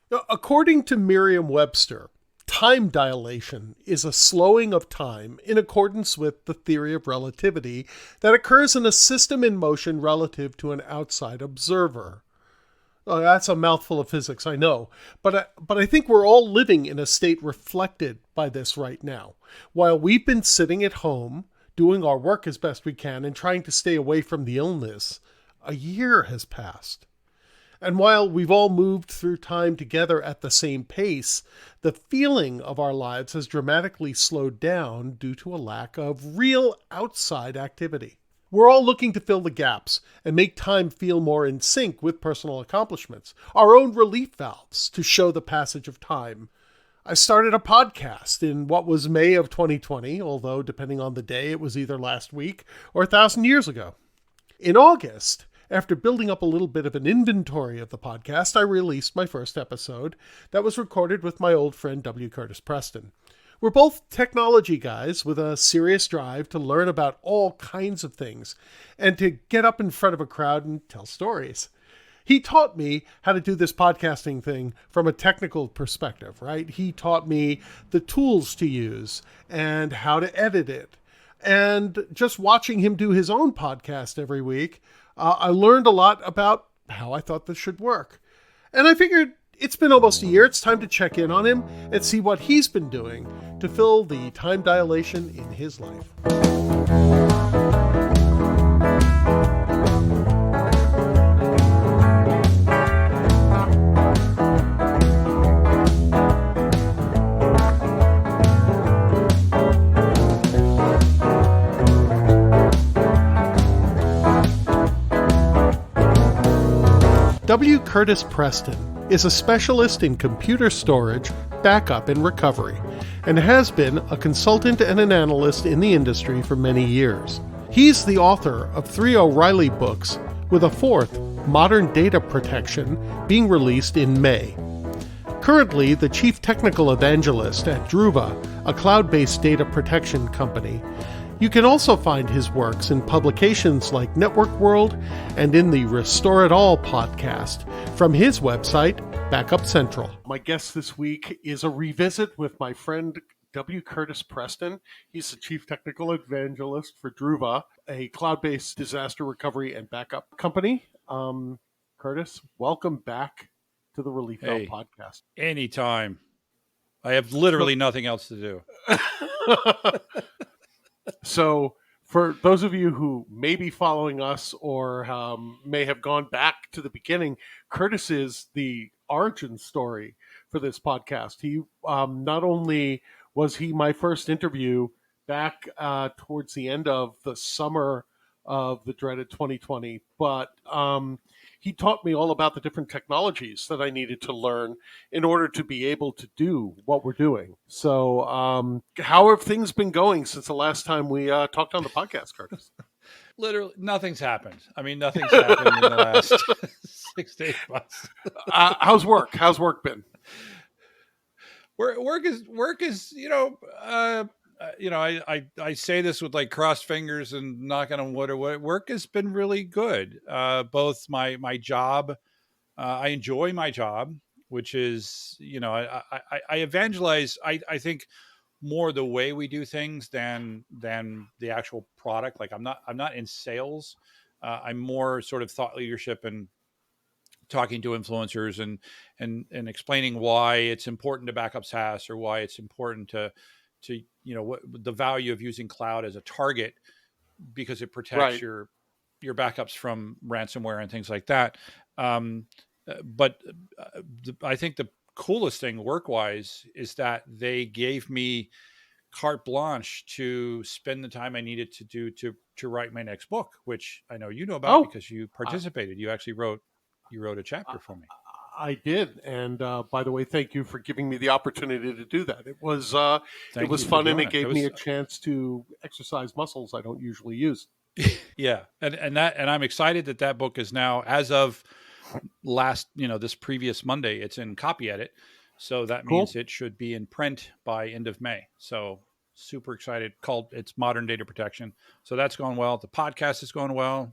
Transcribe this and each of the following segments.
According to Merriam-Webster, time dilation is a slowing of time in accordance with the theory of relativity that occurs in a system in motion relative to an outside observer. Oh, that's a mouthful of physics, I know. But I think we're all living in a state reflected by this right now. While we've been sitting at home, doing our work as best we can, and trying to stay away from the illness, a year has passed. And while we've all moved through time together at the same pace, the feeling of our lives has dramatically slowed down due to a lack of real outside activity. We're all looking to fill the gaps and make time feel more in sync with personal accomplishments, our own relief valves to show the passage of time. I started a podcast in what was May of 2020, although depending on the day, it was either last week or 1,000 years ago. In August, after building up a little bit of an inventory of the podcast, I released my first episode that was recorded with my old friend W. Curtis Preston. We're both technology guys with a serious drive to learn about all kinds of things and to get up in front of a crowd and tell stories. He taught me how to do this podcasting thing from a technical perspective, right? He taught me the tools to use and how to edit it. And just watching him do his own podcast every week, I learned a lot about how I thought this should work. And I figured it's been almost a year. It's time to check in on him and see what he's been doing to fill the time dilation in his life. W. Curtis Preston is a specialist in computer storage, backup, and recovery, and has been a consultant and an analyst in the industry for many years. He's the author of 3 O'Reilly books, with a 4th, Modern Data Protection, being released in May. Currently the chief technical evangelist at Druva, a cloud-based data protection company. You can also find his works in publications like Network World and in the Restore It All podcast from his website, Backup Central. My guest this week is a revisit with my friend W. Curtis Preston. He's the chief technical evangelist for Druva, a cloud-based disaster recovery and backup company. Curtis, welcome back to the Relief Valve podcast. Anytime. I have literally nothing else to do. So for those of you who may be following us or may have gone back to the beginning, Curtis is the origin story for this podcast. He not only was he my first interview back towards the end of the summer of the dreaded 2020, but he taught me all about the different technologies that I needed to learn in order to be able to do what we're doing. So how have things been going since the last time we talked on the podcast, Curtis? Literally, nothing's happened. I mean, nothing's happened in the last 6 to 8 months. How's work? How's work been? Work is, I say this with like crossed fingers and knocking on wood or what. Work has been really good. Both my job, I enjoy my job, which is, I evangelize. I think more the way we do things than the actual product. Like I'm not in sales. I'm more sort of thought leadership and talking to influencers and explaining why it's important to back up SaaS or why it's important to what the value of using cloud as a target because it protects your backups from ransomware and things like that. But I think the coolest thing work-wise is that they gave me carte blanche to spend the time I needed to do to write my next book, which I know you know about because you participated. You actually wrote a chapter for me. I did, and by the way, thank you for giving me the opportunity to do that. It was fun, and it gave me a chance to exercise muscles I don't usually use. Yeah, and I'm excited that book is now, as of this previous Monday, it's in copy edit, so that means it should be in print by end of May. So super excited. It's modern data protection. So that's going well. The podcast is going well.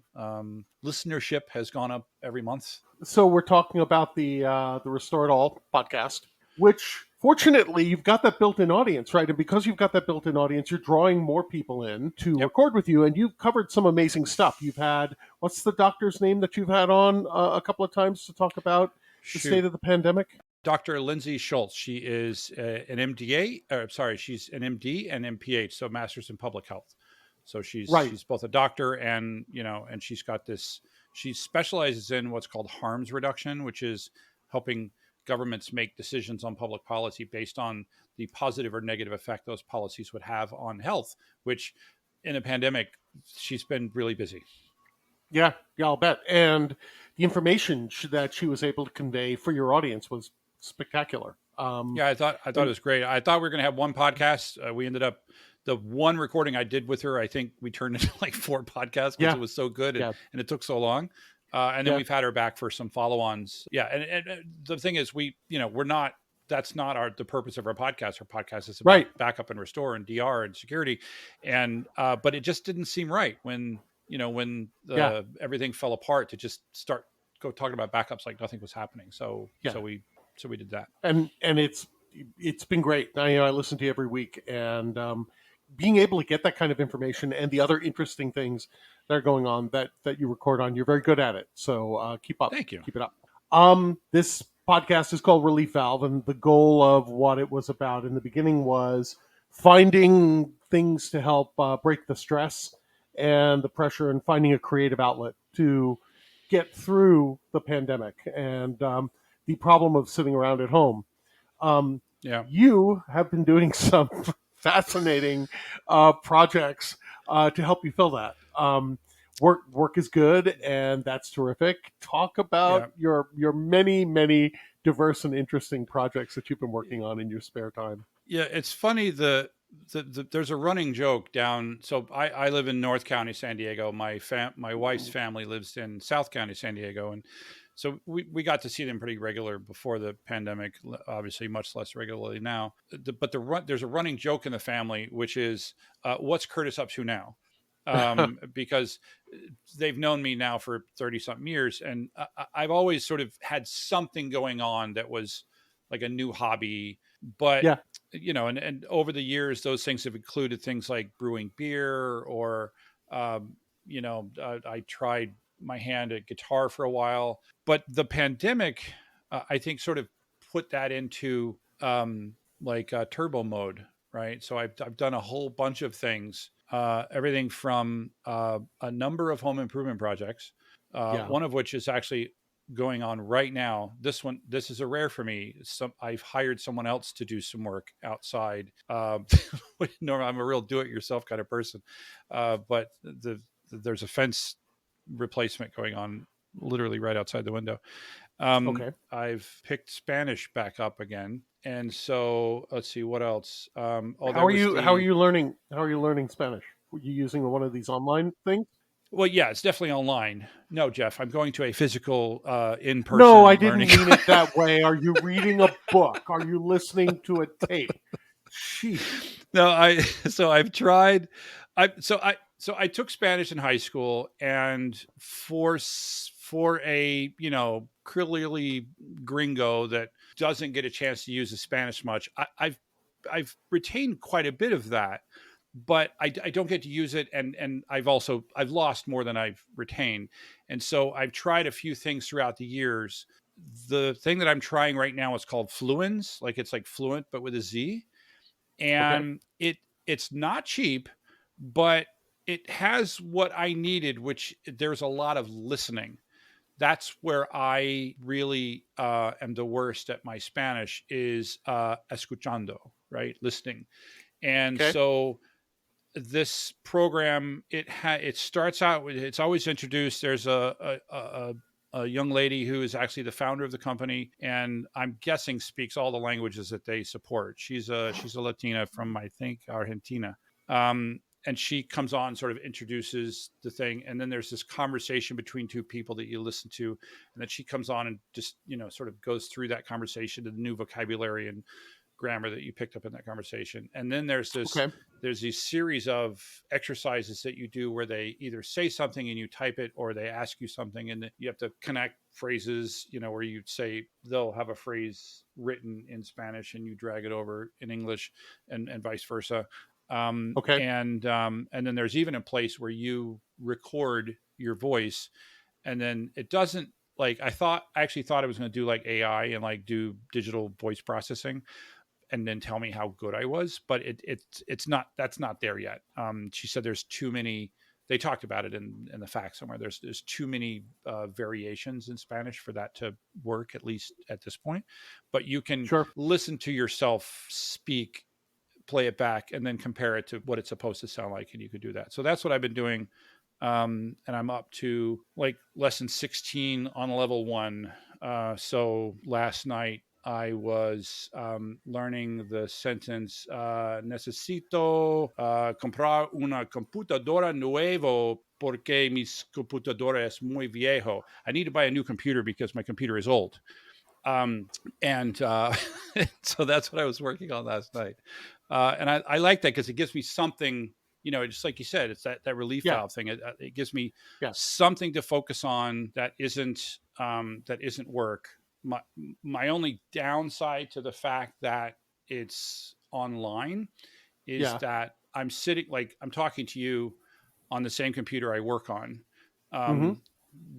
Listenership has gone up every month. So we're talking about the Restore It All podcast, which fortunately you've got that built-in audience, right? And because you've got that built-in audience, you're drawing more people in to Yep. record with you, and you've covered some amazing stuff. You've had, what's the doctor's name that you've had on a couple of times to talk about the state of the pandemic? Dr. Lindsay Schultz. She is an MDA. She's an MD and MPH, so Masters in Public Health. So Right. she's both a doctor and and she's got this. She specializes in what's called harms reduction, which is helping governments make decisions on public policy based on the positive or negative effect those policies would have on health. Which, in a pandemic, she's been really busy. Yeah, I'll bet. And the information that she was able to convey for your audience was spectacular. Yeah, I thought it was great. I thought we were going to have one podcast. We ended up the one recording I did with her. I think we turned into like 4 podcasts because it was so good and it took so long. And then we've had her back for some follow-ons. Yeah, and the thing is, we're not. That's not the purpose of our podcast. Our podcast is about backup and restore and DR and security, and but it just didn't seem right when everything fell apart to just go talking about backups like nothing was happening. So we did that, and it's been great. I listen to you every week, and being able to get that kind of information and the other interesting things that are going on that you record on, you're very good at it. So keep up. Thank you. Keep it up. This podcast is called Relief Valve, and the goal of what it was about in the beginning was finding things to help break the stress and the pressure, and finding a creative outlet to get through the pandemic and the problem of sitting around at home. You have been doing some fascinating projects to help you fill that. Work is good, and that's terrific. Talk about your many diverse and interesting projects that you've been working on in your spare time. Yeah, it's funny. There's a running joke down. So I live in North County, San Diego. My wife's family lives in South County, San Diego, and so we got to see them pretty regular before the pandemic. Obviously, much less regularly now. There's a running joke in the family, which is, "What's Curtis up to now?" Because they've known me now for 30 something years, and I've always sort of had something going on that was like a new hobby. But and over the years, those things have included things like brewing beer, or I tried my hand at guitar for a while. But the pandemic, I think, sort of put that into turbo mode, right? So I've done a whole bunch of things, everything from a number of home improvement projects, one of which is actually going on right now. This is a rare for me. I've hired someone else to do some work outside. Normally I'm a real do-it-yourself kind of person, but there's a fence replacement going on literally right outside the window. I've picked Spanish back up again, and so let's see what else. How are you learning Spanish? Were you using one of these online things? Well, yeah, it's definitely online. No, Jeff, I'm going to a physical in-person. No, I didn't mean it that way. Are you reading a book? Are you listening to a tape? Sheesh. No, I've tried. I took Spanish in high school, and for a clearly gringo that doesn't get a chance to use the Spanish much, I've retained quite a bit of that. But I don't get to use it, and I've lost more than I've retained, and so I've tried a few things throughout the years. The thing that I'm trying right now is called Fluens, like it's like fluent but with a Z, and it's not cheap, but it has what I needed, which there's a lot of listening. That's where I really am the worst at my Spanish, is escuchando, right, listening, and so. This program, it starts out with, it's always introduced. There's a young lady who is actually the founder of the company, and I'm guessing speaks all the languages that they support. She's a Latina from, I think, Argentina. And she comes on, sort of introduces the thing, and then there's this conversation between two people that you listen to, and then she comes on and just sort of goes through that conversation to the new vocabulary and grammar that you picked up in that conversation. And then there's Okay. these series of exercises that you do where they either say something and you type it, or they ask you something and you have to connect phrases, where you say they'll have a phrase written in Spanish and you drag it over in English, and vice versa. Okay. And then there's even a place where you record your voice, and then it doesn't, like, I actually thought it was going to do like AI and like do digital voice processing and then tell me how good I was, but it's not, that's not there yet. She said there's too many. They talked about it in the fact somewhere. There's too many variations in Spanish for that to work, at least at this point. But you can Sure. listen to yourself speak, play it back, and then compare it to what it's supposed to sound like, and you could do that. So that's what I've been doing. And I'm up to like lesson 16 on level 1. So last night I was learning the sentence, necesito comprar una computadora nuevo porque mis computadora es muy viejo. I need to buy a new computer because my computer is old. And so that's what I was working on last night. And I like that because it gives me something, just like you said, it's that relief Yeah. valve thing. It gives me Yeah. something to focus on that isn't work. My only downside to the fact that it's online is Yeah. that I'm sitting, like I'm talking to you on the same computer I work on. Mm-hmm.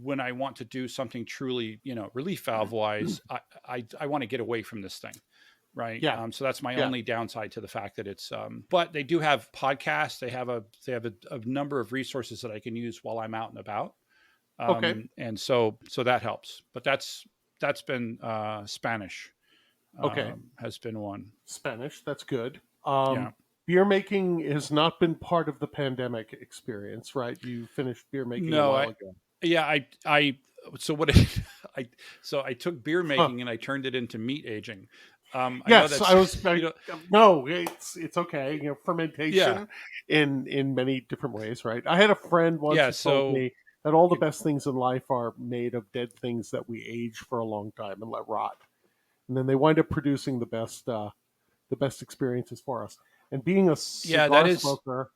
When I want to do something truly, relief valve wise, I want to get away from this thing. Right. Yeah. So that's my Yeah. only downside to the fact that it's, but they do have podcasts. They have a number of resources that I can use while I'm out and about. Okay. And so that helps, but that's been, Spanish, Okay. has been one. Spanish. That's good. Yeah. Beer making has not been part of the pandemic experience, right? You finished beer making a No, while ago. yeah, so what I took beer Huh. making and I turned it into meat aging. I know Yes, that's, I was. you know, No, it's okay. yeah, Fermentation in many different ways, right? I had a friend once yeah. who told So me that all the it, best things in life are made of dead things that we age for a long time and let rot, and then they wind up producing the best experiences for us. And being a yeah, that cigar is, smoker,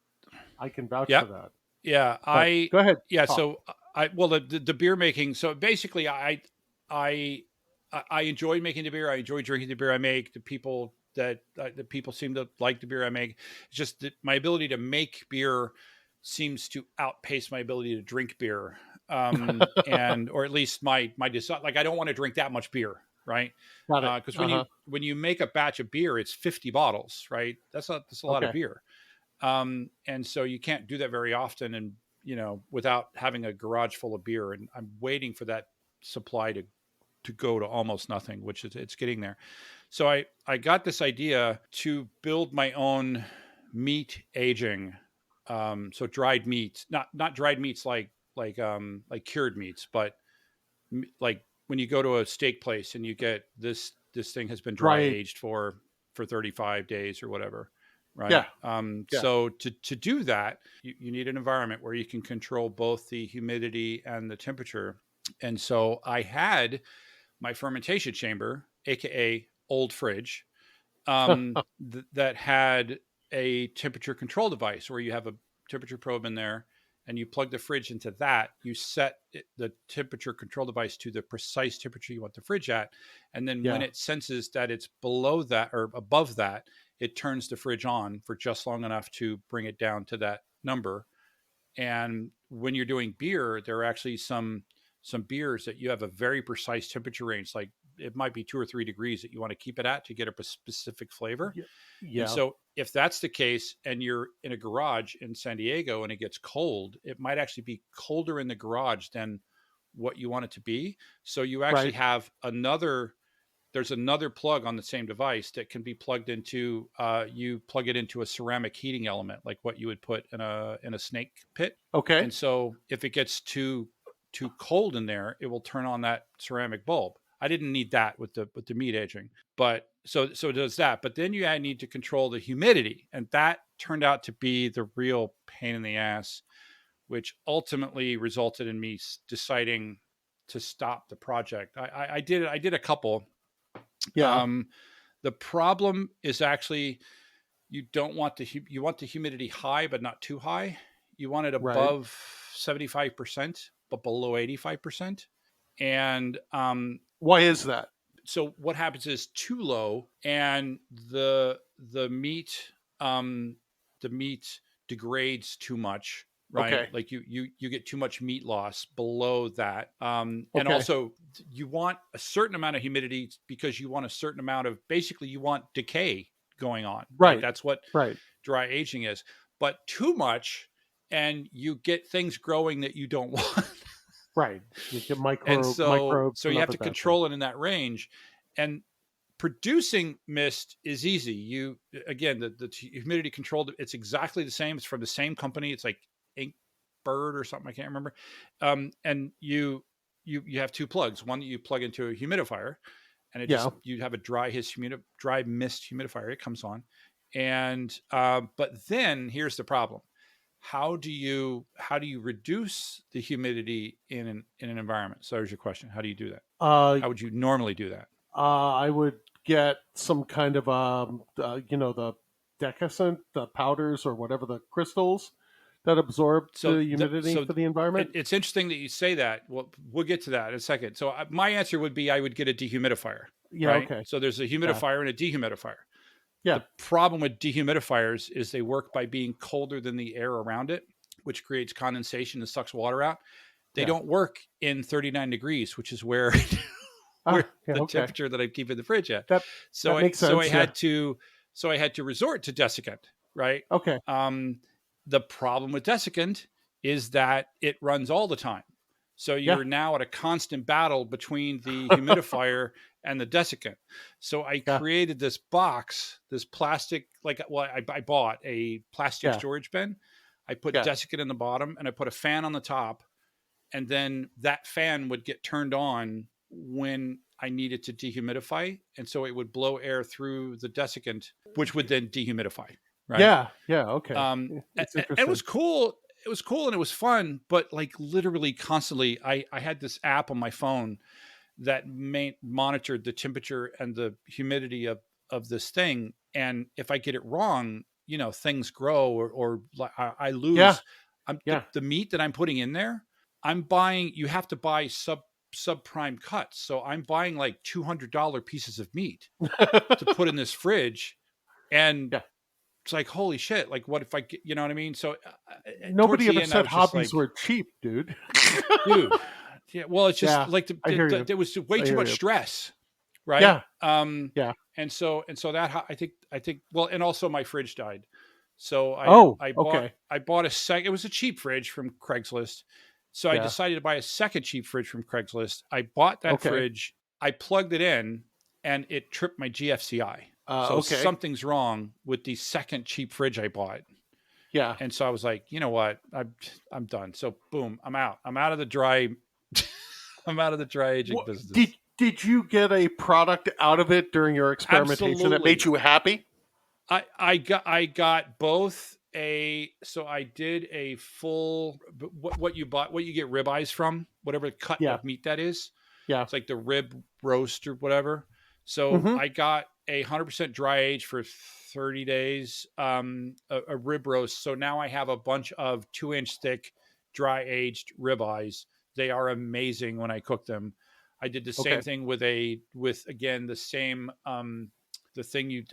I can vouch yeah, for that. yeah. But go ahead, Yeah. talk. So well, the beer making. So basically, I, I enjoy making the beer. I enjoy drinking the beer I make. The people seem to like the beer I make. It's just that my ability to make beer seems to outpace my ability to drink beer. And or at least my desire. Like I don't want to drink that much beer, right? Got it. Because Uh huh. when you make a batch of beer, it's 50 bottles, right? That's a lot of Okay. beer. And so you can't do that very often, and without having a garage full of beer. And I'm waiting for that supply to go to almost nothing, which is, it's getting there. So I got this idea to build my own meat aging. So dried meats, not dried meats like cured meats, but like when you go to a steak place and you get this thing has been dry Dry. aged for 35 days or whatever, right? Yeah. Yeah. So to do that, you need an environment where you can control both the humidity and the temperature. And so I had my fermentation chamber, aka old fridge, that had a temperature control device where you have a temperature probe in there and you plug the fridge into that. You set the temperature control device to the precise temperature you want the fridge at. And then when Yeah. it senses that it's below that or above that, it turns the fridge on for just long enough to bring it down to that number. And when you're doing beer, there are actually some beers that you have a very precise temperature range. Like it might be 2 or 3 degrees that you want to keep it at to get a specific flavor. Yeah. And Yeah. so if that's the case and you're in a garage in San Diego and it gets cold, it might actually be colder in the garage than what you want it to be. So you actually Right. have there's another plug on the same device that can be plugged into, you plug it into a ceramic heating element, like what you would put in a snake pit. Okay. And so if it gets too cold in there, it will turn on that ceramic bulb. I didn't need that with the meat aging, but so it does that. But then you need to control the humidity, and that turned out to be the real pain in the ass, which ultimately resulted in me deciding to stop the project. I did a couple. Yeah. Um, The problem is actually you don't want you want the humidity high, but not too high. You want it Right. above 75%, but below 85%. And Why is that? so what happens is too low, and the meat um, the meat degrades too much, right? Okay. Like you get too much meat loss below that, and Okay. also you want a certain amount of humidity because you want a certain amount of, basically you want decay going on, right? Right. That's what Right. dry aging is. But too much, and you get things growing that you don't want. Right. You get And microbes so and you have other to bad things. control it in that range. And producing mist is easy. You, again, the humidity controlled, it's exactly the same. It's from the same company. It's like Ink Bird or something, I can't remember. And you have two plugs, one that you plug into a humidifier, and it Yeah. just, you have a dry mist humidifier, it comes on. And but then here's the problem: how do you reduce the humidity in an environment? So there's your question: how do you do that? Uh, How would you normally do that? I would get some kind of the decusant, the powders or whatever, the crystals that absorb the humidity for the environment. It's interesting that you say that. We'll get to that in a second. So my answer would be I would get a dehumidifier, Yeah. right? Okay. So there's a Yeah. humidifier and a dehumidifier. Yeah. The problem with dehumidifiers is they work by being colder than the air around it, which creates condensation and sucks water out. They Yeah. don't work in 39 degrees, which is where where Yeah. the Okay. temperature that I keep in the fridge at. That So that I makes so I sense. Yeah. had to so I had to resort to desiccant, right? Okay. Um, the problem with desiccant is that it runs all the time. So Yeah. you're now at a constant battle between the humidifier and the desiccant. So I Yeah. created this box, this plastic, I bought a plastic Yeah. storage bin. I put Yeah. desiccant in the bottom, and I put a fan on the top, and then that fan would get turned on when I needed to dehumidify, and so it would blow air through the desiccant, which would then dehumidify, right? Yeah. Yeah. Okay. Yeah, And it's it interesting. was cool. It was cool and it was fun, but like literally constantly, I had this app on my phone that monitored the temperature and the humidity of this thing. And if I get it wrong, things grow, or I Yeah. lose. Yeah. The meat that I'm putting in there, I'm buying. You have to buy subprime cuts, so I'm buying like $200 pieces of meat to put in this fridge, and Yeah. it's like, holy shit, like what if I get, you know what I mean? So towards Nobody the ever end I said was just hobbies like, were cheap, dude. dude, yeah, well, it's just Yeah. like I hear you. there was way I too hear much you. stress, right? Yeah. Yeah. And so that, I think well, and also my fridge died, so i Oh. i bought Okay. i bought it was a cheap fridge from Craigslist. So I Yeah. decided to buy a second cheap fridge from Craigslist. I bought that Okay. fridge, I plugged it in, and it tripped my GFCI. So Okay. something's wrong with the second cheap fridge I bought. Yeah. And so I was like, you know what? I'm done. So boom, I'm out. I'm out of the dry. I'm out of the dry aging What, did business. did you get a product out of it during your experimentation that made Absolutely. you happy? I got both so I did a full, what you get ribeyes from, whatever cut Yeah. of meat that is. Yeah. It's like the rib roast or whatever. So Mm-hmm. I got 100% dry age for 30 days, a rib roast. So now I have a bunch of 2-inch thick dry aged ribeyes. They are amazing when I cook them. I did the same Okay. thing with again the same the thing you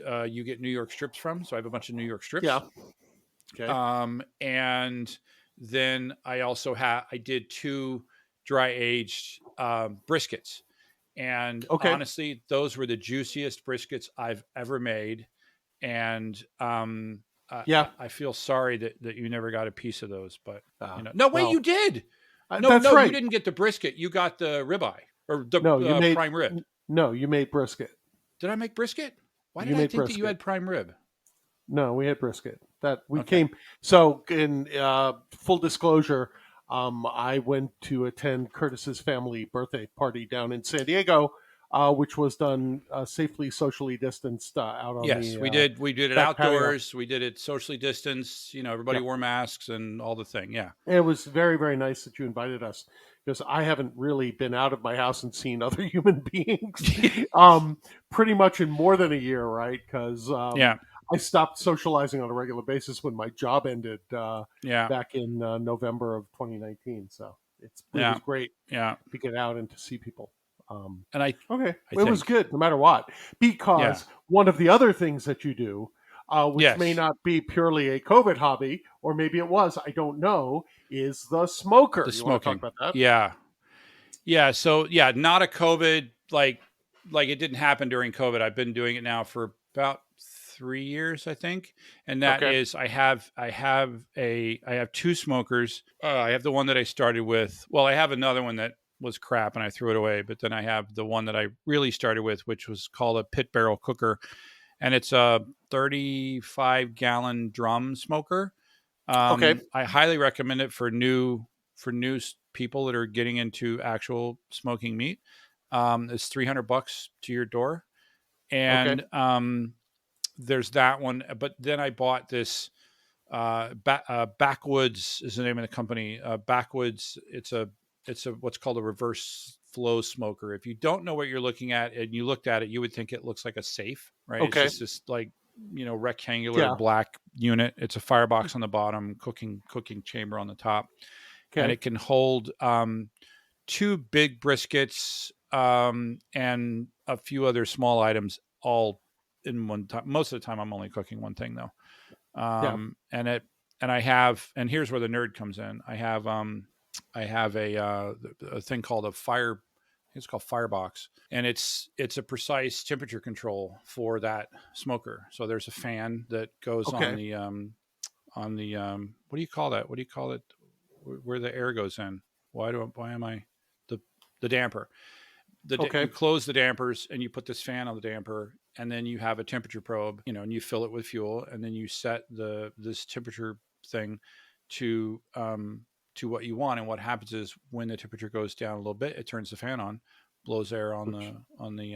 get New York strips from. So I have a bunch of New York Yeah. strips. Okay. And then I did 2 dry aged briskets, and Okay. honestly, those were the juiciest briskets I've ever made. And Yeah. I feel sorry that you never got a piece of those, but no, wait, Well, you did. No, that's no, you right. didn't get the brisket. You got the ribeye, or the No, prime rib. you made brisket. Did I make brisket? Why did You I made think that you brisket. had prime rib? No, we had brisket. That we Okay. came. So, in full disclosure, I went to attend Curtis's family birthday party down in San Diego, which was done safely, socially distanced out on Yes, the we did. We did it back patio. outdoors. We did it socially distanced. Everybody Yeah, wore masks and all the thing. Yeah. and it was very, very nice that you invited us because I haven't really been out of my house and seen other human beings pretty much in more than a year, right? Because Yeah. I stopped socializing on a regular basis when my job ended Yeah. back in November of 2019. So it Yeah. was great Yeah. to get out and to see people. And Okay, I it was think, good no matter what. yeah. Because one of the other things that you do, which may Yes. not be purely a COVID hobby, or maybe it was, I don't know, is the The smoker. You want to talk smoking. about that? Yeah. Yeah. So yeah, not a COVID, like it didn't happen during COVID. I've been doing it now for about 3 years, I think. And that Okay. is, I have two smokers. I have the one that I started with. Well, I have another one that was crap and I threw it away. But then I have the one that I really started with, which was called a pit barrel cooker, and it's a 35-gallon drum smoker. Okay. I highly recommend it for new people that are getting into actual smoking meat. It's $300 to your door, Okay. and there's that one. But then I bought this. Backwoods is the name of the company. Backwoods. It's a what's called a reverse flow smoker. If you don't know what you're looking at and you looked at it, you would think it looks like a safe, right? It's Okay. just this like rectangular Yeah. black unit. It's a firebox on the bottom, cooking chamber on the top, and Okay. it can hold two big briskets and a few other small items all in one time. Most of the time, I'm only cooking one thing though. Yeah. And it and I have and here's where the nerd comes in. I have a thing called a fire. It's called Firebox, and it's a precise temperature control for that smoker. So there's a fan that goes Okay. on the what do you call that? What do you call it? Where the air goes in? Why am I the the damper? You Okay. close the dampers and you put this fan on the damper, and then you have a temperature probe, and you fill it with fuel, and then you set this temperature thing to what you want. And what happens is when the temperature goes down a little bit, it turns the fan on, blows air on Which the on the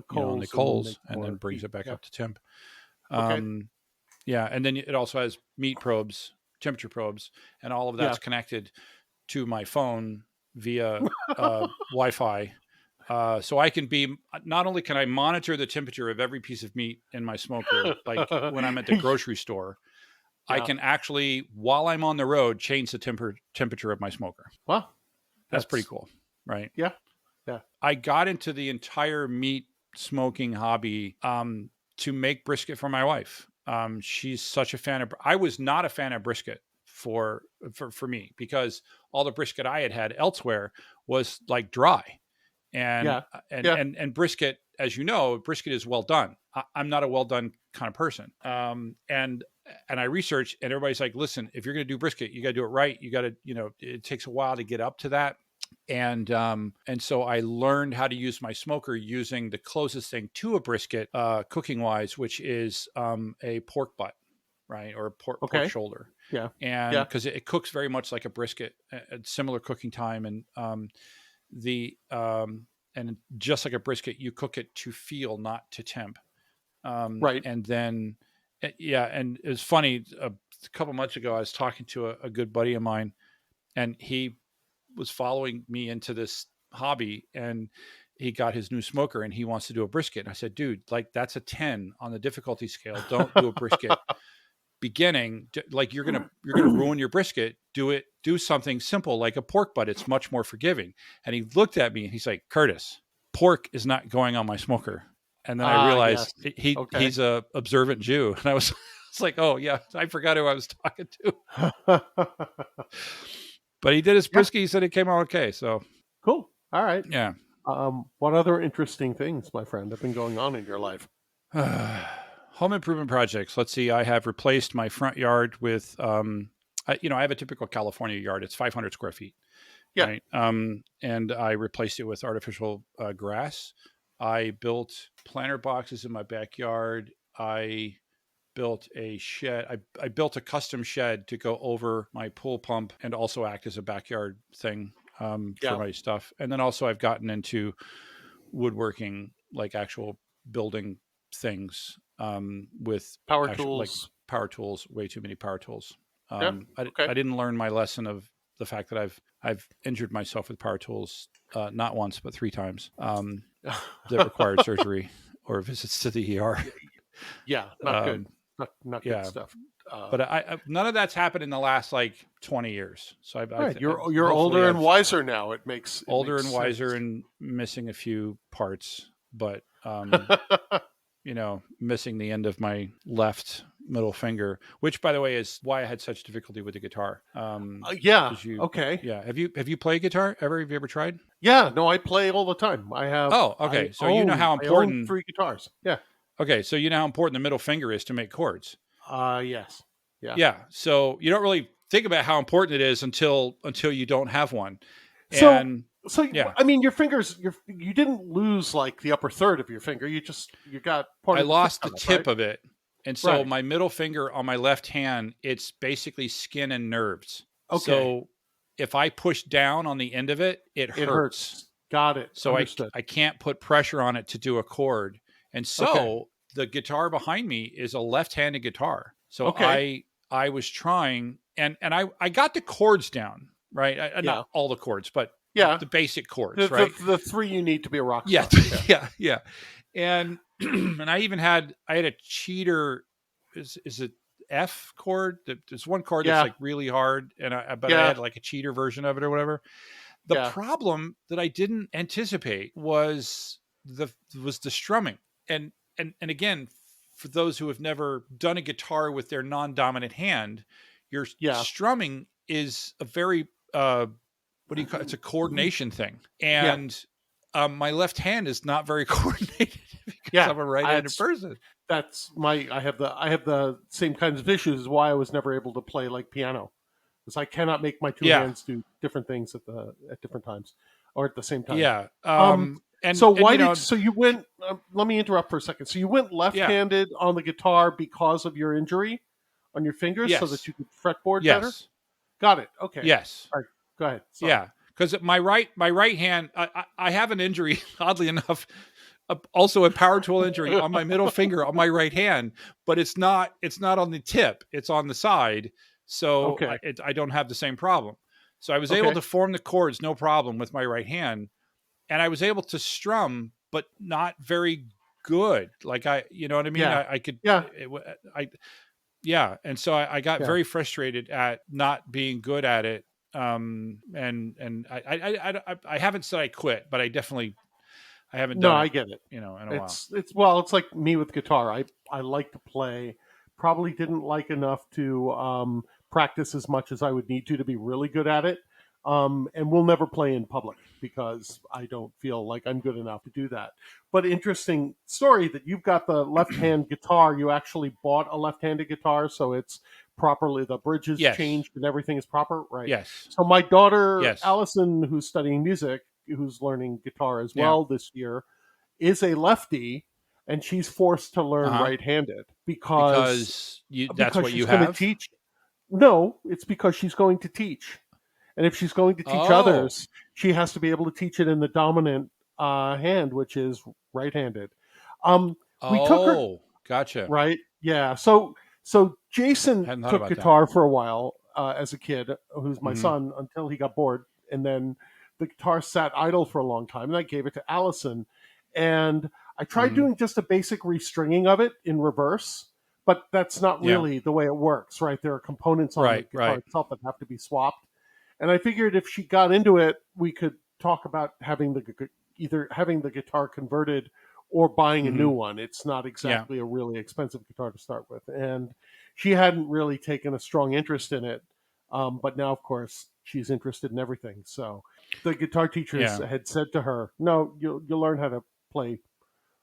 coals, and then coals, makes and then more brings heat. it back Yeah. up to temp. Okay. Um, yeah, and then it also has meat probes, temperature probes, and all of Yeah. that's connected to my phone via Wi-Fi. So I can be not only can I monitor the temperature of every piece of meat in my smoker, like when I'm at the grocery store, I Yeah. can actually, while I'm on the road, change the temperature of my smoker. Well, That's pretty that's cool, right? yeah. Yeah. I got into the entire meat smoking hobby to make brisket for my wife. She's such a fan of. I was not a fan of brisket for me because all the brisket I had elsewhere was like dry, and Yeah. Yeah. and brisket, as you know, brisket is well done. I'm not a well done kind of person. And I researched, and everybody's like, listen, if you're going to do brisket, you got to do it right. You got to, it takes a while to get up to that. And so I learned how to use my smoker using the closest thing to a brisket, cooking wise, which is a pork butt, right, or a pork Okay. shoulder, Yeah. and Yeah. because it cooks very much like a brisket, at similar cooking time, and the and just like a brisket, you cook it to feel, not to temp. Right. And then, yeah, and it was funny. A couple months ago, I was talking to a good buddy of mine, and he was following me into this hobby, and he got his new smoker and he wants to do a brisket. And I said, dude, like that's a 10 on the difficulty scale. Don't do a brisket beginning. Like you're gonna ruin your brisket. Do something simple like a pork butt. It's much more forgiving. And he looked at me and he's like, Curtis, pork is not going on my smoker. And then I Ah, realized yes. he Okay. he's a observant Jew. And I was it's like, oh yeah, I forgot who I was talking to. But he did his Yeah. brisket. He said it came out okay. So Cool. All right. yeah. What other interesting things, my friend, have been going on in your life? Home improvement projects. Let's see. I have replaced my front yard with, I have a typical California yard. It's 500 square feet, Yeah. right? And I replaced it with artificial grass. I built planter boxes in my backyard. I built a shed. I built a custom shed to go over my pool pump and also act as a backyard thing for Yeah. my stuff. And then also I've gotten into woodworking, like actual building things with Power actual like tools. power tools. Way too many power tools. Yeah. I Okay. didn't learn my lesson of the fact that I've I've injured myself with power tools, not once, but 3 times, that required surgery or visits to the ER. Yeah, not good. Um, Not good yeah, stuff. but I none of that's happened in the last like 20 years. So Right, you're hopefully older and I've wiser now. It older makes and sense. wiser and missing a few parts, but missing the end of my left middle finger, which by the way is why I had such difficulty with the guitar. Yeah. Because you, Okay. yeah, have you played guitar ever? Have you ever tried? Yeah. No, I play all the time. Oh, okay. So you know how I own important. 3 guitars. Yeah. Okay, so you know how important the middle finger is to make chords. Yes. Yeah. Yeah. So you don't really think about how important it is until you don't have one, So, and so yeah, I mean, your fingers, you didn't lose like the upper third of your finger. You got part I of the tip lost the cut off, right? tip of it. And so Right. my middle finger on my left hand, it's basically skin and nerves. Okay. So if I push down on the end of it, it It hurts. hurts. Got it. So Understood. I can't put pressure on it to do a chord. And Okay. so the guitar behind me is a left-handed guitar. So Okay. I was trying and I got the chords down, right? Yeah. Not all the chords, but Yeah. the basic The, chords, the right? the three you need to be a rock Yeah, star. Yeah. yeah, yeah. And and I had a cheater. Is it F chord? There's one chord that's Yeah. like really hard, and but I Yeah. had like a cheater version of it or whatever. The Yeah. problem that I didn't anticipate was the strumming, and and again, for those who have never done a guitar with their non-dominant hand, your Yeah. strumming is a very what do you call it? It's a coordination thing, Yeah. and my left hand is not very coordinated because Yeah. I'm a right-handed person. That's I have the same kinds of issues. Is why I was never able to play like piano, because I cannot make my two Yeah, hands do different things at different times or at the same time. yeah, Um, and so and why you did know, so you went? Let me interrupt for a second. So you went yeah, left-handed on the guitar because of your injury on your fingers, so that yes, you could fretboard better. yes, Got it. Okay. yes. All right. Go ahead. Sorry. Yeah, because my right hand, I have an injury. Oddly enough, also a power tool injury on my middle finger on my right hand, but it's not on the tip. It's on the side, so Okay. I don't have the same problem. So I was able Okay. to form the chords no problem with my right hand, and I was able to strum, but not very good. Like you know what I mean? Yeah. I could, Yeah. I yeah, and so I got Yeah. very frustrated at not being good at it. And I haven't said I quit, but I haven't No, done I it, get it. in a while. It's well, it's like me with guitar. I like to play. Probably didn't like enough to practice as much as I would need to be really good at it. And we'll never play in public because I don't feel like I'm good enough to do that. But interesting story that you've got the left hand guitar. You actually bought a left handed guitar, so it's properly the bridge is Yes, changed and everything is proper, right? yes, So my daughter yes. Allison, who's studying music, who's learning guitar as Yeah. well this year, is a lefty, and she's forced to Uh learn huh. right-handed Because that's what she's you going to have. teach. No, it's because she's going to teach, and if she's going to teach Oh, others, she has to be able to teach it in the dominant hand, which is right-handed. Um, we took her gotcha. right, yeah. So Jason Hadn't thought took about that. guitar for a while as a kid, who's my Hmm. son, until he got bored, and then the guitar sat idle for a long time, and I gave it to Allison, and I tried Hmm. doing just a basic restringing of it in reverse, but that's not Yeah. really the way it works, right? There are components on the Right. guitar Right. itself that have to be swapped, and I figured if she got into it, we could talk about either having the guitar converted or buying a new Hmm. one. It's not Yeah. exactly a really expensive guitar to start with, and she hadn't really taken a strong interest in it. But now, of course, she's interested in everything. So the guitar teachers Yeah. had said to her, "No, you'll learn how to play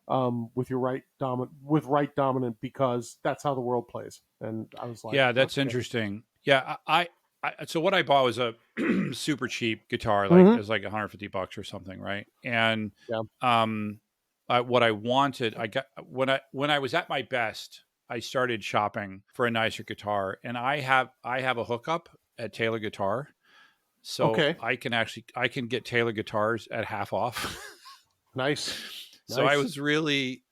with your right dominant because that's how the world plays." And I was like, Yeah. That's "Okay, interesting. Yeah. So what I bought was a super cheap guitar, like it hmm was like $150 or something, right? And yeah, um, what I wanted, I got when I was at my best, I started shopping for a nicer guitar, and I have a hookup at Taylor Guitar, so okay, I can get Taylor guitars at half off. nice, So nice, I was really,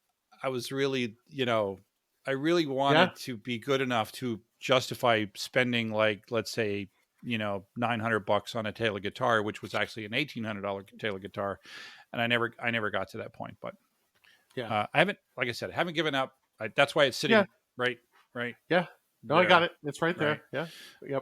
I really yeah, wanted to be good enough to justify spending like, let's say, $900 on a Taylor guitar, which was actually an $1,800 Taylor guitar. And I never got to that point, but Yeah. I haven't, like I said, I haven't given up. That's why it's Yeah. sitting right Yeah. No, I got there. it. It's right Right. there. Yeah. Yep.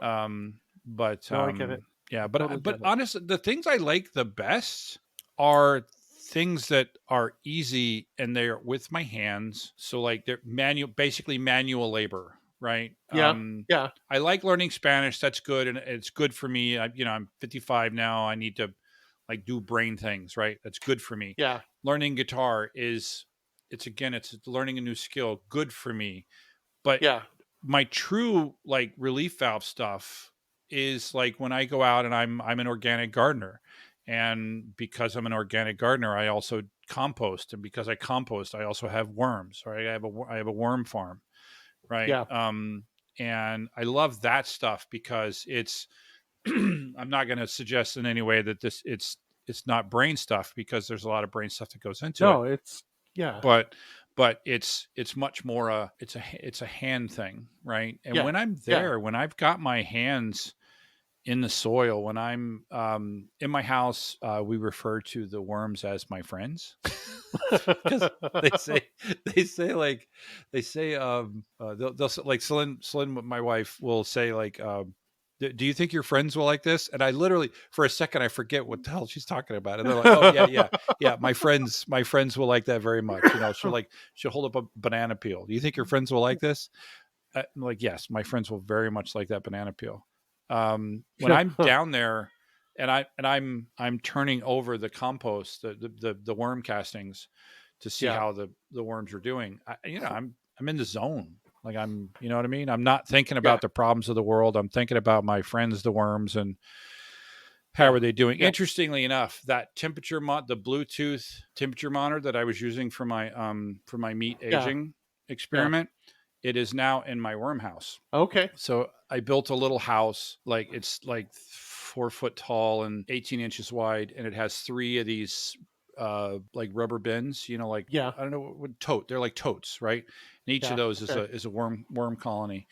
But No, I get it. yeah, I totally but get it. honestly, the things I like the best are things that are easy and they're with my hands. So like they're basically manual labor, right? Yeah. Yeah. I like learning Spanish. That's good, and it's good for me. I'm 55 now. I need to like do brain things, right? That's good for me. Yeah. Learning guitar it's learning a new skill, good for me. But Yeah. my true like relief valve stuff is like when I go out and I'm an organic gardener, and because I'm an organic gardener, I also compost, and because I compost, I also have worms. Right, I have a worm farm, right? Yeah. And I love that stuff because it's I'm not going to suggest in any way that it's not brain stuff, because there's a lot of brain stuff that goes into it, No, it's yeah. but it's much more it's a hand thing, right? And Yeah. when I'm Yeah. there, when I've got my hands in the soil, when I'm in my house, we refer to the worms as my friends, because they say like they'll like Celine, my wife, will say like, do you think your friends will like this? And I literally, for a second, I forget what the hell she's talking about. And they're like, oh yeah. My friends will like that very much. She'll hold up a banana peel. Do you think your friends will like this? I'm like, yes, my friends will very much like that banana peel. When I'm down there and I'm turning over the compost, the worm castings, to see Yeah. how the worms are doing, I'm in the zone. Like you know what I mean? I'm not thinking Yeah. about the problems of the world. I'm thinking about my friends, the worms, and how Yeah. are they doing? Yeah. Interestingly enough, that the Bluetooth temperature monitor that I was using for my meat Yeah. aging Yeah. experiment, it is now in my worm house. Okay. So I built a little house, like it's like 4 foot tall and 18 inches wide, and it has 3 of these like rubber bins, like, Yeah. I don't know what they're like totes, right? And each of Yeah. those Okay. is a worm colony.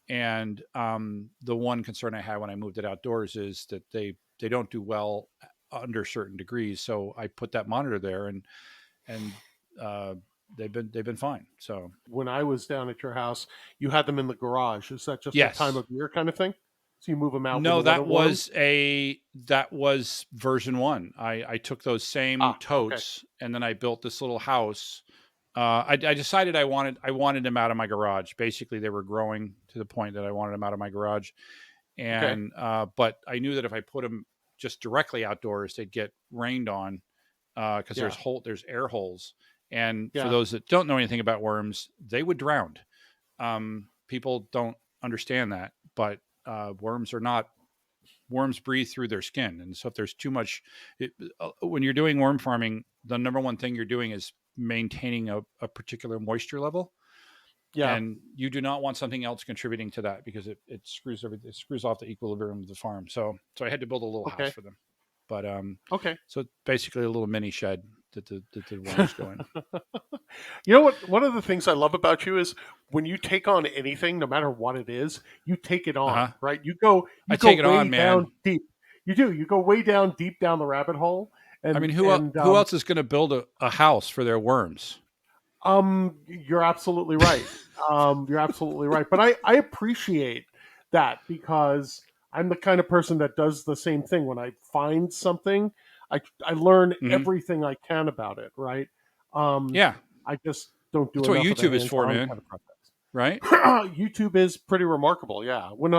And the one concern I had when I moved it outdoors is that they don't do well under certain degrees. So I put that monitor there, and uh, they've been fine. So When I was down at your house, you had them in the garage. Is that just a time yes. of year kind of thing? So you move them out when No, the weather warms? that was version 1. I took those same Ah, okay. totes, and then I built this little house. I decided I wanted them out of my garage. Basically, they were growing to the point that I wanted them out of my garage. Okay. And but I knew that if I put them just directly outdoors, they'd get rained on, because Yeah. there's air holes. And for Yeah. those that don't know anything about worms, they would drown. People don't understand that, but worms breathe through their skin. And so if there's too much, when you're doing worm farming, the number one thing you're doing is maintaining a particular moisture level. Yeah. And you do not want something else contributing to that, because it screws it screws off the equilibrium of the farm. So I had to build a little house Okay. for them. But Okay. so basically a little mini shed that the worms go in. You know what? One of the things I love about you is when you take on anything, no matter what it is, you take it on, Uh-huh. right? You I go take it way on, down man. deep. You do. You go way down deep down the rabbit hole, I mean, and who else is going to build a house for their worms? you're absolutely right. You're absolutely right. But I appreciate that because I'm the kind of person that does the same thing. When I find something, I learn Mm-hmm. everything I can about it, right? Um, Yeah, I just don't do that's what enough of the YouTube is for, hands-on man. kind of process. Right? YouTube is pretty remarkable. Yeah, when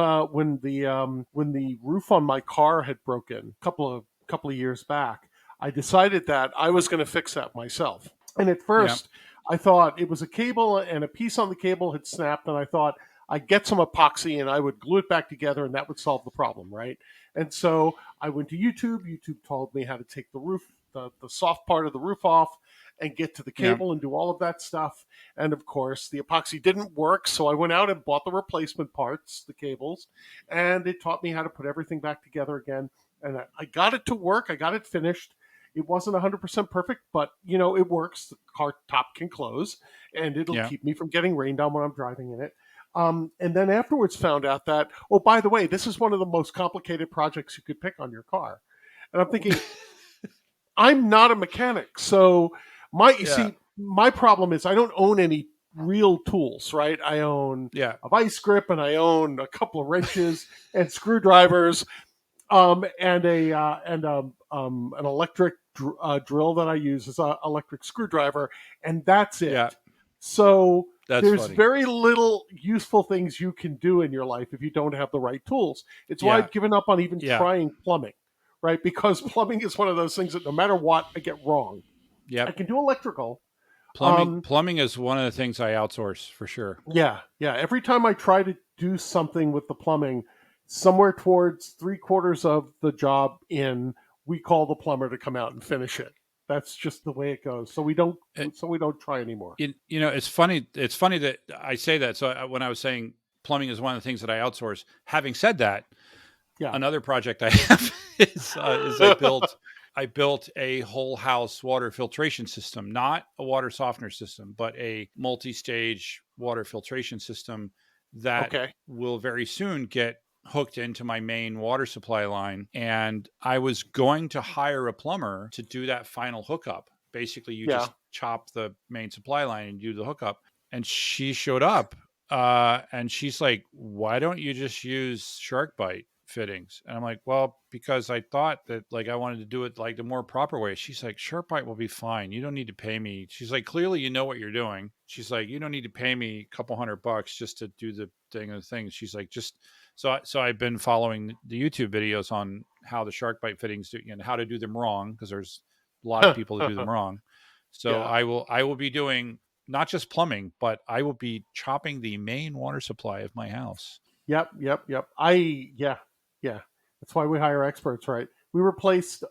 the roof on my car had broken a couple of years back, I decided that I was going to fix that myself. And at Yeah. first, I thought it was a cable and a piece on the cable had snapped, and I thought I'd get some epoxy and I would glue it back together, and that would solve the problem, right? And so I went to YouTube. YouTube told me how to take the roof, the soft part of the roof off, and get to the Yeah. cable and do all of that stuff. And of course, the epoxy didn't work, so I went out and bought the replacement parts, the cables, and it taught me how to put everything back together again. And I got it to work. I got it finished. It wasn't 100% perfect, but it works. The car top can close, and it'll Yeah. keep me from getting rained on when I'm driving in it. And then afterwards found out that, oh, by the way, this is one of the most complicated projects you could pick on your car. And I'm thinking, I'm not a mechanic. So you Yeah. see, my problem is I don't own any real tools, right? I own Yeah. a vice grip and I own a couple of wrenches and screwdrivers, and an electric drill that I use as an electric screwdriver, and that's Yeah. it. So That's there's funny. very little useful things you can do in your life if you don't have the right tools. It's why Yeah. I've given up on even Yeah. trying plumbing, right? Because plumbing is one of those things that no matter what, I get wrong. I Yep. can do electrical. Plumbing Um, plumbing is one of the things I outsource for sure. yeah, yeah. Every time I try to do something with the plumbing, somewhere towards 3/4 of the job in, we call the plumber to come out and finish it. That's just the way it goes. It, So we don't try anymore. it's funny. It's funny that I say that. So when I was saying plumbing is one of the things that I outsource. Having said that, Yeah. another project I have is I built a whole house water filtration system, not a water softener system, but a multi-stage water filtration system that Okay. will very soon get hooked into my main water supply line. And I was going to hire a plumber to do that final hookup. Basically, you Yeah. just chop the main supply line and do the hookup. And she showed up and she's like, why don't you just use shark bite fittings? And I'm like, well, because I thought that like I wanted to do it like the more proper way. She's like, shark bite will be fine. You don't need to pay me. She's like, clearly you know what you're doing. She's like, you don't need to pay me a couple $100 just to do the thing and the thing. She's like, just so I've been following the YouTube videos on how the shark bite fittings do and how to do them wrong, because there's a lot of people that do them wrong. So Yeah. I will be doing not just plumbing, but I will be chopping the main water supply of my house. Yep. Yep. Yep. Yeah. Yeah. That's why we hire experts, right? We replaced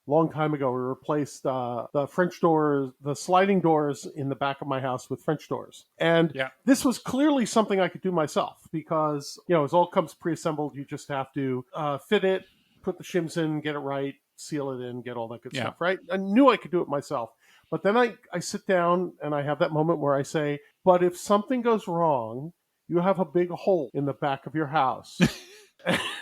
long time ago. We replaced the French doors, the sliding doors in the back of my house with French doors, and Yeah. this was clearly something I could do myself because it all comes pre-assembled. You just have to fit it, put the shims in, get it right, seal it in, get all that good Yeah. stuff right. I knew I could do it myself, but then I sit down and I have that moment where I say, "But if something goes wrong, you have a big hole in the back of your house."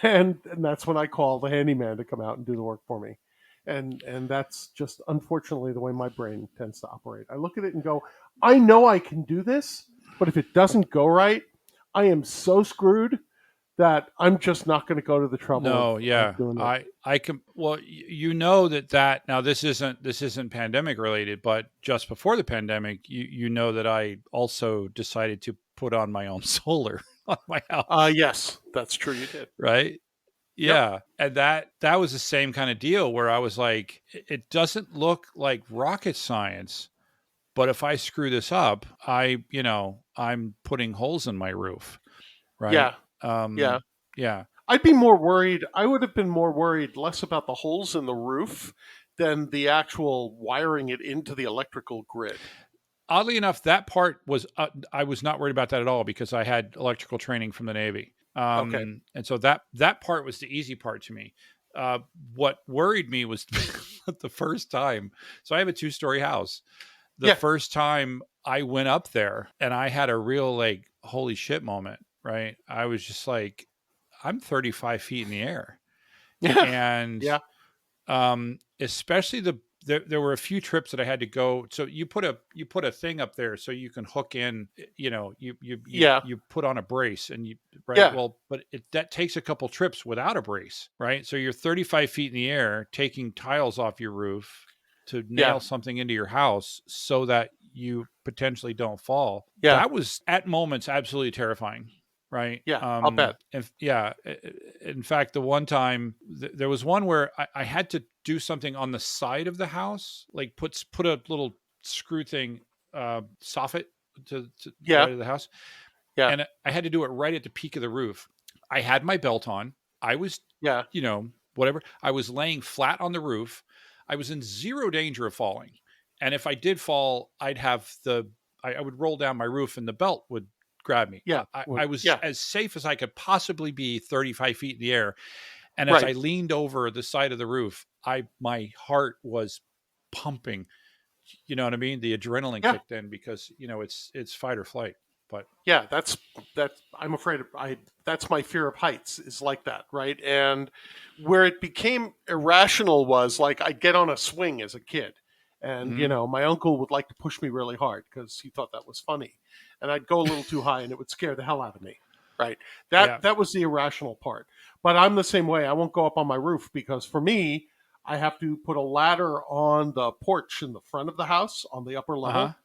And that's when I call the handyman to come out and do the work for me. And that's just unfortunately the way my brain tends to operate. I look at it and go, I know I can do this, but if it doesn't go right, I am so screwed that I'm just not going to go to the trouble No, of yeah. doing it. I can well you know that now this isn't pandemic related, but just before the pandemic, you know that I also decided to put on my own solar on my house, Yes, that's true. You did. right? Yep. Yeah. And that was the same kind of deal where I was like, it doesn't look like rocket science, but if I screw this up, I'm putting holes in my roof, right? Yeah. Yeah. Um, yeah. I'd be more worried. I would have been more worried less about the holes in the roof than the actual wiring it into the electrical grid. Oddly enough, that part was I was not worried about that at all because I had electrical training from the Navy, Okay. and so that part was the easy part to me. What worried me was the first time. So I have a 2-story house. The Yeah. first time I went up there, and I had a real like holy shit moment. Right, I was just like, I'm 35 feet in the air, Yeah. and Yeah. especially there were a few trips that I had to go. So you put a thing up there so you can hook in, Yeah. you put on a brace and right. Yeah. Well, but that takes a couple trips without a brace, right? So you're 35 feet in the air taking tiles off your roof to Yeah. nail something into your house so that you potentially don't fall. Yeah. That was at moments absolutely terrifying. Right. Yeah. I'll bet. In fact, the one time there was one where I had to do something on the side of the house, like put a little screw thing, soffit to the Yeah. right of the house. Yeah. And I had to do it right at the peak of the roof. I had my belt on. I was, Yeah. whatever. I was laying flat on the roof. I was in zero danger of falling. And if I did fall, I would roll down my roof and the belt would grab me. Yeah. I was Yeah. as safe as I could possibly be 35 feet in the air. And as I Right. leaned over the side of the roof, my heart was pumping. You know what I mean? The adrenaline Yeah. kicked in because, it's fight or flight. But Yeah, that's I'm afraid that's my fear of heights is like that, right? And where it became irrational was like I'd get on a swing as a kid, and mhm. my uncle would like to push me really hard because he thought that was funny, and I'd go a little too high and it would scare the hell out of me, right? Yeah. That was the irrational part. But I'm the same way. I won't go up on my roof because for me, I have to put a ladder on the porch in the front of the house on the upper Uh-huh. level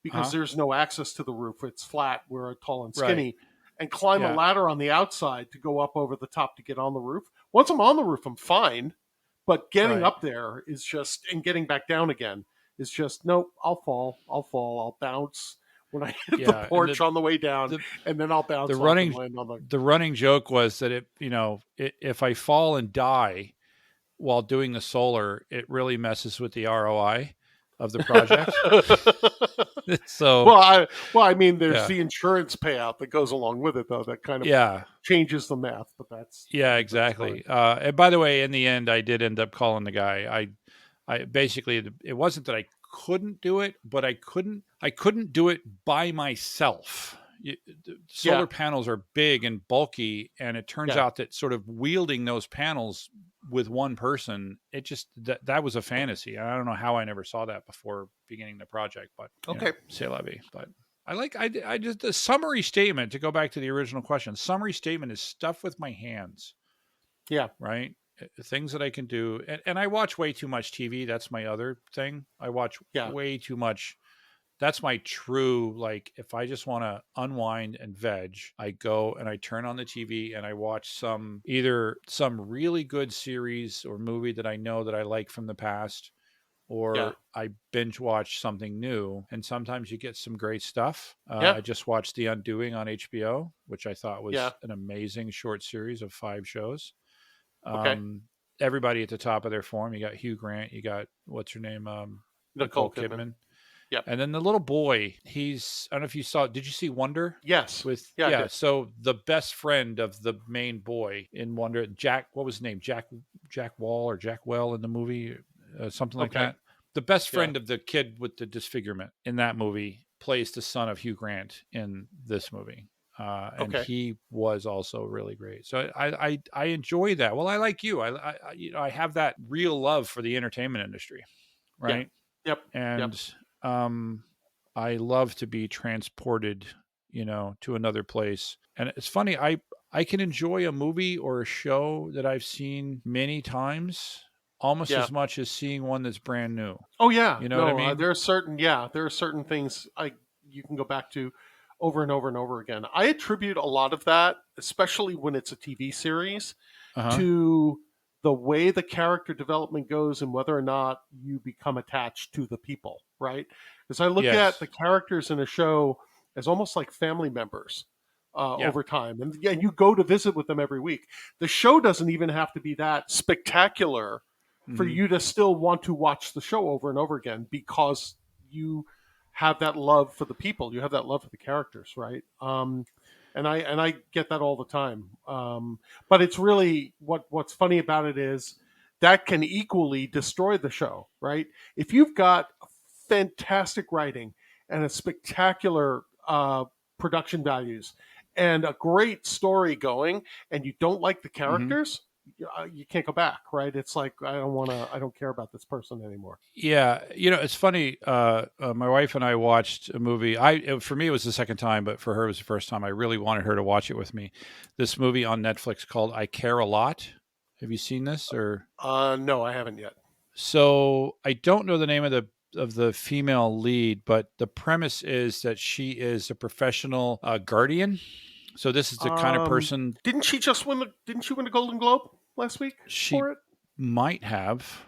because Uh-huh. there's no access to the roof. It's flat. We're tall and Right. skinny, and climb a Yeah. ladder on the outside to go up over the top to get on the roof. Once I'm on the roof, I'm fine. But getting Right. up there is just, and getting back down again is just, nope, I'll fall. I'll bounce when I hit the Yeah. And porch on the way down, the and then I'll the bounce off and running land on the. the running joke was that if I fall and die while doing the solar, it really messes with the ROI of the project. So I mean, there's yeah. the insurance payout that goes along with it, though, that kind of Yeah. changes the math. But that's Yeah, a different story. exactly. And by the way, in the end, I did end up calling the guy. I basically, it wasn't that I couldn't do it, but I couldn't do it by myself. The Yeah, solar panels are big and bulky, and it turns yeah. out that sort of wielding those panels with one person, it just that was a fantasy. I don't know how I never saw that before beginning the project, but Okay. c'est la vie. But I just the summary statement, to go back to the original question. Summary statement is stuff with my hands, Yeah, right? Things that I can do, and I watch way too much TV. That's my other thing. I watch yeah, way too much. That's my true, like, if I just want to unwind and veg, I go and I turn on the TV and I watch either some really good series or movie that I know that I like from the past, yeah, or I binge watch something new. And sometimes you get some great stuff. yeah. I just watched The Undoing on HBO, which I thought Yeah. was an amazing short series of 5 shows. Okay. Um, Everybody at the top of their form. You got Hugh Grant. You got, what's her name? Nicole Nicole Kidman. Kidman. Yep. And then the little boy, I don't know if you saw, did you see Wonder? Yes. With, Yeah, I yeah. did. So the best friend of the main boy in Wonder, Jack, what was his name? Jack Wall or Jack Well in the movie, something like Okay. that. The best Yeah. friend of the kid with the disfigurement in that movie plays the son of Hugh Grant in this movie. And Okay. he was also really great. So I enjoy that. Well, I like you. I have that real love for the entertainment industry, Yeah. right? Yep. Yep. And I love to be transported, to another place. And it's funny, I can enjoy a movie or a show that I've seen many times almost Yeah. as much as seeing one that's brand new. Oh yeah. You know what I No, mean? there are certain things you can go back to over and over and over again. I attribute a lot of that, especially when it's a TV series, Uh-huh. to the way the character development goes and whether or not you become attached to the people, right? Because I look at Yes. the characters in a show as almost like family members Yeah. over time. And yeah, you go to visit with them every week. The show doesn't even have to be that spectacular for Mm-hmm. you to still want to watch the show over and over again because you have that love for the people. You have that love for the characters, right? And I get that all the time. But it's really what's funny about it is that can equally destroy the show, right? If you've got fantastic writing and a spectacular production values and a great story going, and you don't like the Mm-hmm. characters, you can't go back, right? It's like I don't care about this person anymore. Yeah, it's funny. My wife and I watched a movie. For me, it was the second time, but for her, it was the first time. I really wanted her to watch it with me. This movie on Netflix called "I Care a Lot." Have you seen this? Or No, I haven't yet. so I don't know the name of the female lead, but the premise is that she is a professional guardian. So this is the kind of person Didn't she win the Golden Globe last week she for it? might have.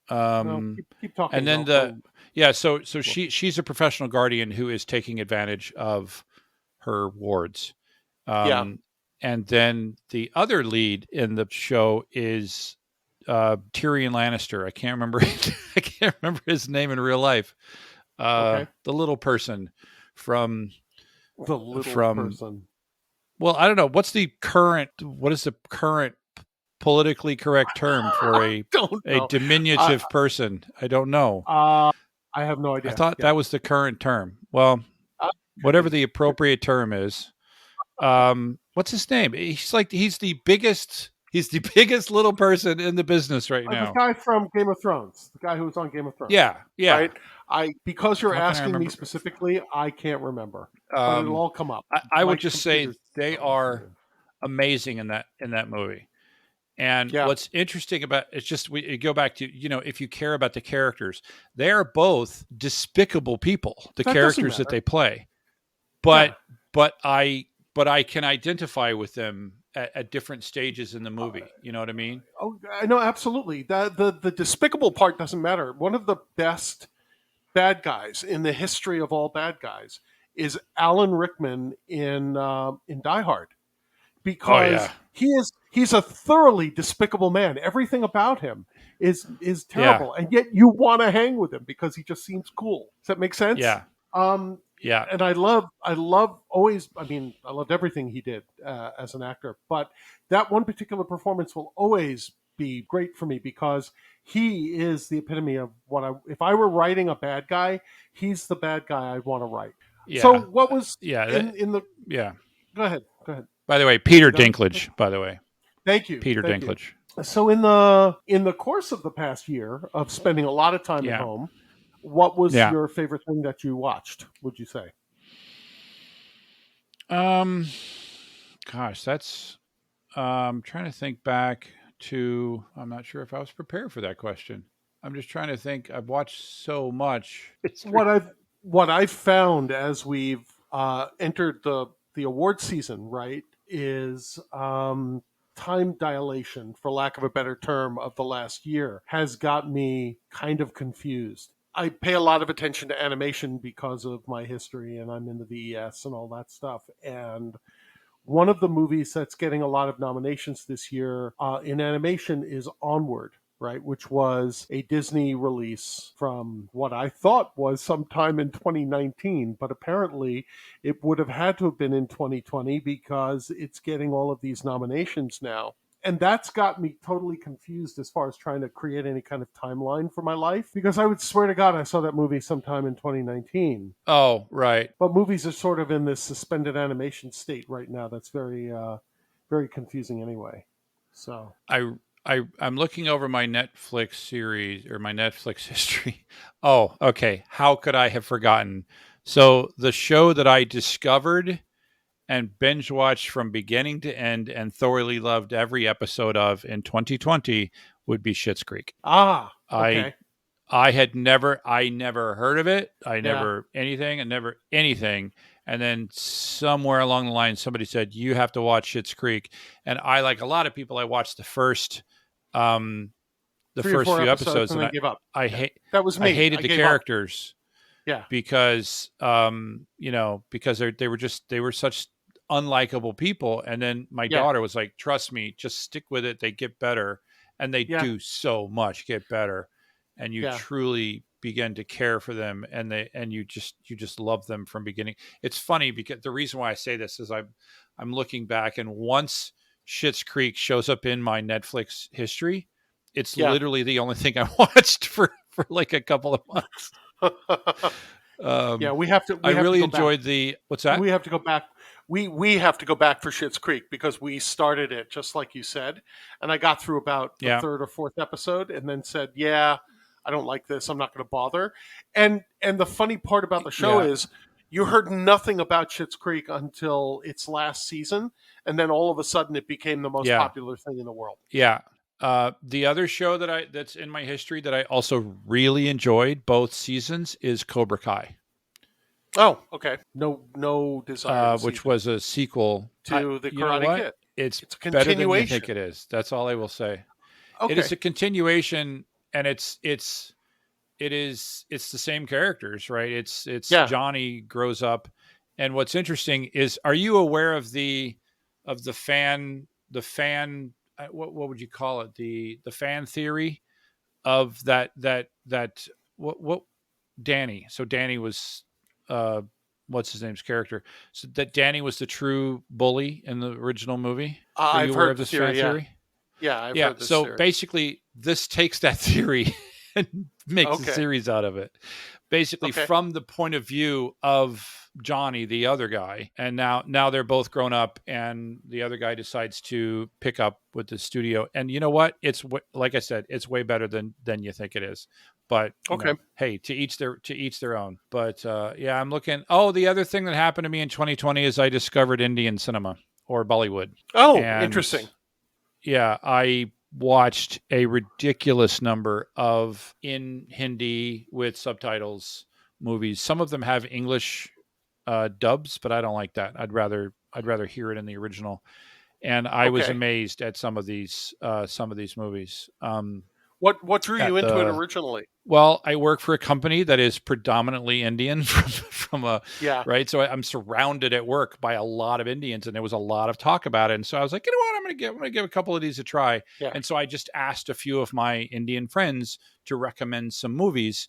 No, keep talking. And then so she's a professional guardian who is taking advantage of her wards. Yeah. And then the other lead in the show is Tyrion Lannister. I can't remember I can't remember his name in real life. Okay. The little person from The little person. well, I don't know. What is the current politically correct term for Don't a know. diminutive person? I don't know. I have no I idea. thought Yeah. that was the current term. Well, whatever the appropriate term is. What's his name? He's the biggest little person in the business right The now. guy from Game of Thrones, the guy who was on Game of Thrones. Yeah, yeah. Right? Because you're How can I asking me remember? specifically, I can't remember, but it'll all come up. I My would just say computer's they are amazing in that movie. And Yeah. what's interesting about it's just we go back to, if you care about the characters, they are both despicable people, the That doesn't characters that matter. they play. Yeah. But I can identify with them at different stages in the movie. You know what I mean? Oh, I know, absolutely. The despicable part doesn't matter. One of the best bad guys in the history of all bad guys is Alan Rickman in Die Hard, Oh because yeah. he's a thoroughly despicable man. Everything about him is Yeah. terrible, and yet you want to hang with him because he just seems cool. Does that make sense? Yeah. Um, Yeah. and I love always. I mean, I loved everything he did as an actor, but that one particular performance will always be great for me because he is the epitome of if I were writing a bad guy, he's the bad guy I'd want to write. Yeah. So what was Yeah. in the? Yeah. Go ahead. By the way, Peter Done? Dinklage, by the way. Thank you. Peter Thank you. Dinklage. So in the course of the past year of spending a lot of time at Yeah. home, what was Yeah. your favorite thing that you watched, would you say? Gosh, that's trying to think back to, I'm not sure if I was prepared for that question. I'm just trying to think. I've watched so much. What I've found as we've entered the award season, right, is time dilation, for lack of a better term, of the last year has got me kind of confused. I pay a lot of attention to animation because of my history, and I'm into the ES and all that stuff. And one of the movies that's getting a lot of nominations this year in animation is Onward, right? Which was a Disney release from what I thought was sometime in 2019, but apparently it would have had to have been in 2020 because it's getting all of these nominations now. And that's got me totally confused as far as trying to create any kind of timeline for my life, because I would swear to God I saw that movie sometime in 2019. Oh, right. But movies are sort of in this suspended animation state right now that's very, very confusing anyway. So I'm looking over my Netflix series or my Netflix history. Oh, okay. How could I have forgotten? So the show that I discovered and binge watched from beginning to end and thoroughly loved every episode of in 2020 would be Schitt's Creek. okay. I never heard of it. I Yeah. never anything. And then somewhere along the line, somebody said, you have to watch Schitt's Creek. And I, like a lot of people, I watched the first Three or four few episodes and I gave up. That was me. I hated the gave characters. Up. Yeah. Because, because they were such unlikable people. And then my daughter was like, trust me, just stick with it. They get better. And they do so much get better. And you truly begin to care for them, and you just love them from beginning. It's funny because the reason why I say this is I'm looking back, and once Schitt's Creek shows up in my Netflix history, it's literally the only thing I watched for like a couple of months. We have to. I really enjoyed what's that? We have to go back. We have to go back for Schitt's Creek because we started it just like you said, and I got through about the third or fourth episode, and then said, I don't like this. I'm not going to bother. And the funny part about the show is you heard nothing about Schitt's Creek until its last season, and then all of a sudden it became the most popular thing in the world. Yeah. The other show that's in my history that I also really enjoyed both seasons is Cobra Kai. Oh, okay. No desire. Which was a sequel to the Karate Kid. It's a continuation. Better than you think it is. That's all I will say. Okay. It is a continuation. And it's the same characters, right? It's Johnny grows up, and what's interesting is, are you aware of the fan what would you call it, the fan theory of that what Danny? So Danny was what's his name's character? So that Danny was the true bully in the original movie. I've heard this theory. Yeah, I've heard this so theory. basically, this takes that theory and makes a series out of it. basically Okay. from the point of view of Johnny, the other guy. And now they're both grown up, and the other guy decides to pick up with the studio. And you know what? It's like I said, it's way better than you think it is. But Okay. hey, to each their own. But yeah, I'm looking. Oh, the other thing that happened to me in 2020 is I discovered Indian cinema or Bollywood. Oh, And interesting. yeah, I watched a ridiculous number of in Hindi with subtitles movies. Some of them have English dubs, but I don't like that. I'd rather hear it in the original. And I was Okay. amazed at some of these movies. What drew At you into it the originally? Well, I work for a company that is predominantly Indian from a Yeah. right. So I'm surrounded at work by a lot of Indians, and there was a lot of talk about it. And so I was like, you know what, I'm going to give a couple of these a try. Yeah. And so I just asked a few of my Indian friends to recommend some movies.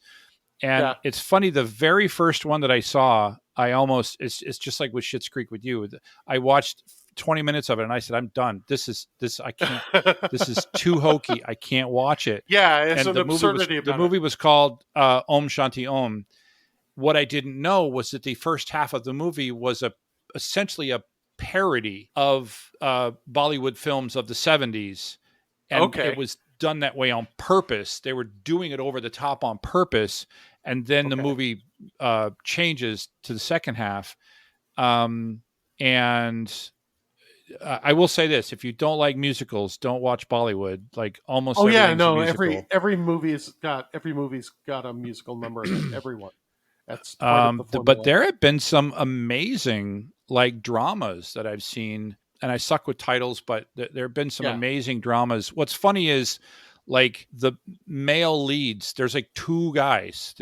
And Yeah. it's funny, the very first one that I saw, it's just like with Schitt's Creek with you. I watched 20 minutes of it and I said, I'm done. I can't, this is too hokey. I can't watch it. Yeah, it's And an absurdity the about movie it. was called Om Shanti Om. What I didn't know was that the first half of the movie was essentially a parody of Bollywood films of the 70s. And Okay. it was done that way on purpose. They were doing it over the top on purpose. And then the Okay. movie changes to the second half. And I will say this: if you don't like musicals, don't watch Bollywood. Like almost Oh yeah, everything's a no, musical. every movie's got a musical number in it. Everyone. That's part of the But formula. there have been some amazing like dramas that I've seen, and I suck with titles, but there have been some Yeah. amazing dramas. What's funny is like the male leads. There's like two guys.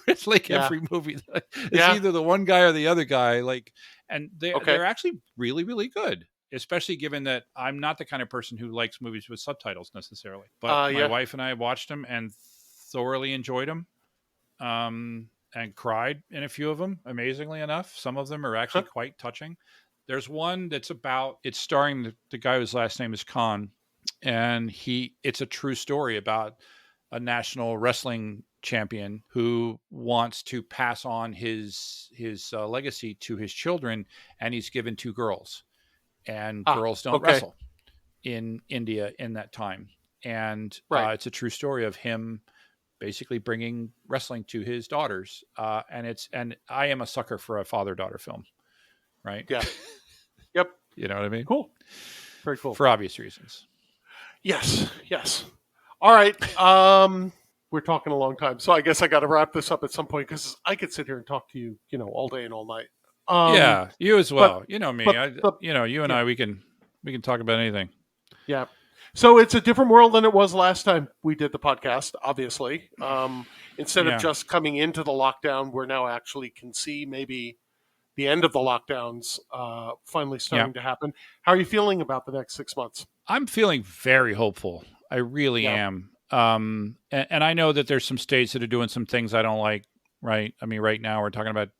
It's like Yeah. every movie. It's Yeah. either the one guy or the other guy. Like, and Okay. they're actually really, really good. Especially given that I'm not the kind of person who likes movies with subtitles necessarily. But my Yeah. wife and I watched them and thoroughly enjoyed them. And cried in a few of them, amazingly enough. Some of them are actually quite touching. There's one that's it's starring the guy whose last name is Khan, and it's a true story about a national wrestling champion who wants to pass on his legacy to his children, and he's given two girls, and girls don't wrestle in India in that time. And it's a true story of him basically bringing wrestling to his daughters. And I am a sucker for a father-daughter film, right? Yeah. Yep. You know what I mean? Cool. Very cool. For obvious reasons. Yes. All right. We're talking a long time, so I guess I got to wrap this up at some point because I could sit here and talk to you, all day and all night. Yeah, you as well. You know me. You and I, we can talk about anything. Yeah. So it's a different world than it was last time we did the podcast, obviously. Instead of just coming into the lockdown, we're now actually can see maybe the end of the lockdowns finally starting to happen. How are you feeling about the next 6 months? I'm feeling very hopeful. I really am. And I know that there's some states that are doing some things I don't like, right? I mean, right now we're talking about,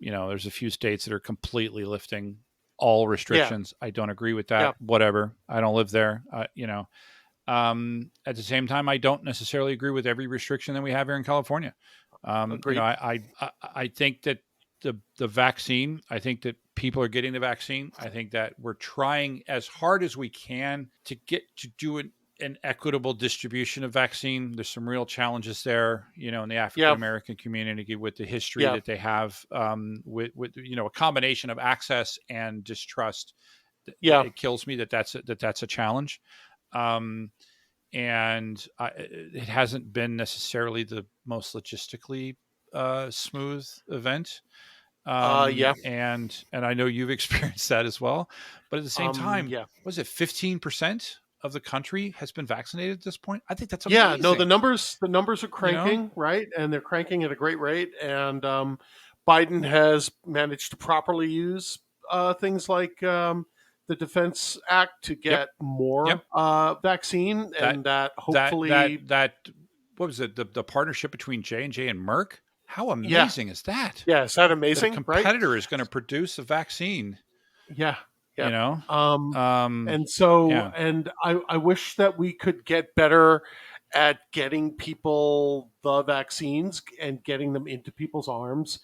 there's a few states that are completely lifting all restrictions. I don't agree with that. Whatever. I don't live there. At the same time, I don't necessarily agree with every restriction that we have here in California. I think that the vaccine, I think that people are getting the vaccine. I think that we're trying as hard as we can to do an equitable distribution of vaccine. There's some real challenges there, in the African American community with the history that they have, with a combination of access and distrust. It kills me that's a challenge, and it hasn't been necessarily the most logistically smooth event. And I know you've experienced that as well, but at the same time, was it 15% of the country has been vaccinated at this point? I think that's amazing. Yeah, no, the numbers are cranking, right? And they're cranking at a great rate. And Biden has managed to properly use things like the Defense Act to get more vaccine, and that hopefully what was it? The partnership between J&J and Merck. How amazing is that? Yeah, is that amazing? That a competitor is going to produce a vaccine. Yeah. And I wish that we could get better at getting people the vaccines and getting them into people's arms.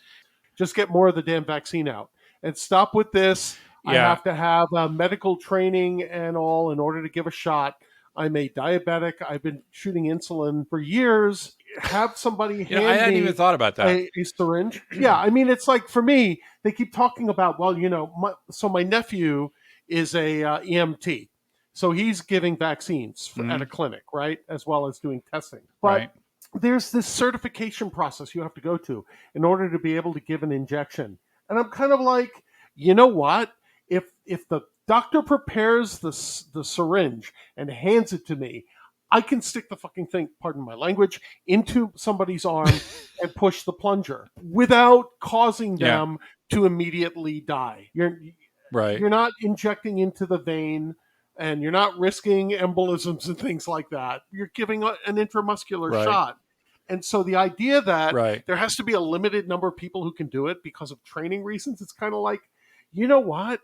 Just get more of the damn vaccine out and stop with this. I Yeah. have to have medical training and all in order to give a shot. I'm a diabetic. I've been shooting insulin for years. Have somebody I hand hadn't even me thought about that. a syringe. Yeah, I mean, it's like for me, they keep talking about, well, so my nephew is a EMT. So he's giving vaccines at a clinic, right? As well as doing testing. But Right. there's this certification process you have to go to in order to be able to give an injection. And I'm kind of like, you know what? If the doctor prepares the syringe and hands it to me, I can stick the fucking thing, pardon my language, into somebody's arm and push the plunger without causing Yeah. them to immediately die. Right. You're not injecting into the vein and you're not risking embolisms and things like that. You're giving an intramuscular Right. shot. And so the idea that Right. there has to be a limited number of people who can do it because of training reasons, it's kind of like, you know what?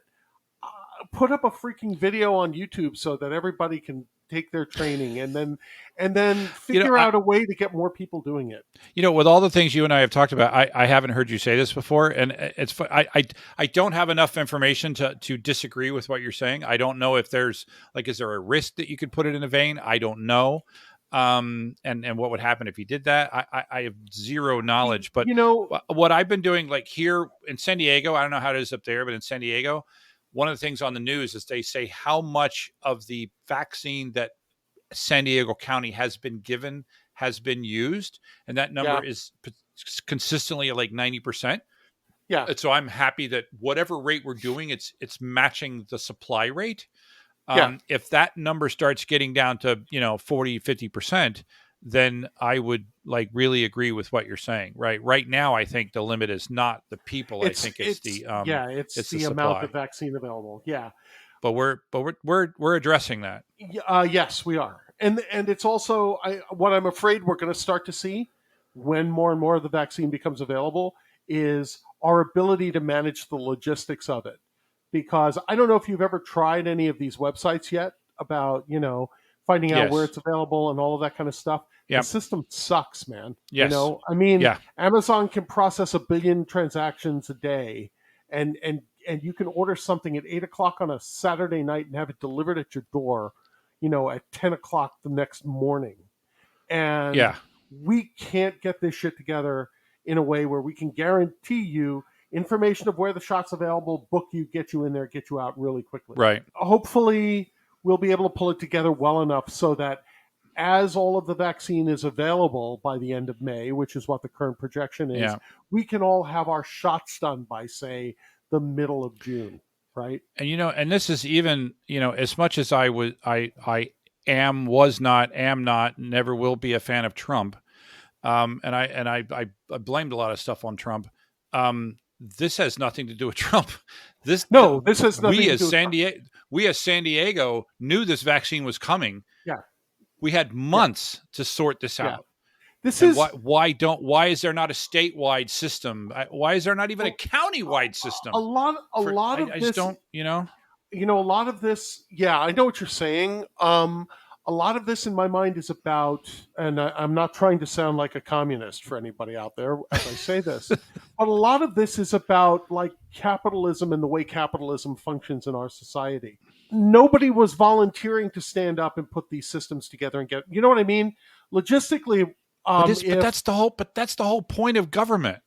Put up a freaking video on YouTube so that everybody can take their training and then figure out a way to get more people doing it. With all the things you and I have talked about, I haven't heard you say this before, and I don't have enough information to disagree with what you're saying. I don't know if there's is there a risk that you could put it in a vein? I don't know. And what would happen if you did that? I have zero knowledge. But what I've been doing, like here in San Diego, I don't know how it is up there, but in San Diego, one of the things on the news is they say how much of the vaccine that San Diego County has been given has been used, and that number is consistently like 90%. Yeah. And so I'm happy that whatever rate we're doing, it's matching the supply rate. If that number starts getting down to 40, 50%, then I would really agree with what you're saying. Right now, I think the limit is not the people. I think it's the amount of vaccine available. Yeah, but we're addressing that. Yes, we are, and it's also what I'm afraid we're going to start to see when more and more of the vaccine becomes available is our ability to manage the logistics of it. Because I don't know if you've ever tried any of these websites yet about finding out where it's available and all of that kind of stuff. Yep. The system sucks, man. Yes. I mean, Amazon can process 1 billion transactions a day, and you can order something at 8:00 on a Saturday night and have it delivered at your door, at 10:00 the next morning. And we can't get this shit together in a way where we can guarantee you information of where the shot's available, book you, get you in there, get you out really quickly. Right. Hopefully, we'll be able to pull it together well enough so that as all of the vaccine is available by the end of May, which is what the current projection is, we can all have our shots done by, say, the middle of June, right? And and this is even as much as I was not, am not, never will be a fan of Trump, and I blamed a lot of stuff on Trump. This has nothing to do with Trump. This has nothing to do with Trump. We as San Diego knew this vaccine was coming. Yeah. We had months to sort this out. Why is there not a statewide system? Why is there not even a county-wide system? A lot of this, a lot of this. Yeah, I know what you're saying. A lot of this in my mind is about, and I'm not trying to sound like a communist for anybody out there as I say this, but a lot of this is about capitalism and the way capitalism functions in our society. Nobody was volunteering to stand up and put these systems together and get, you know what I mean? Logistically, but that's the whole point of government.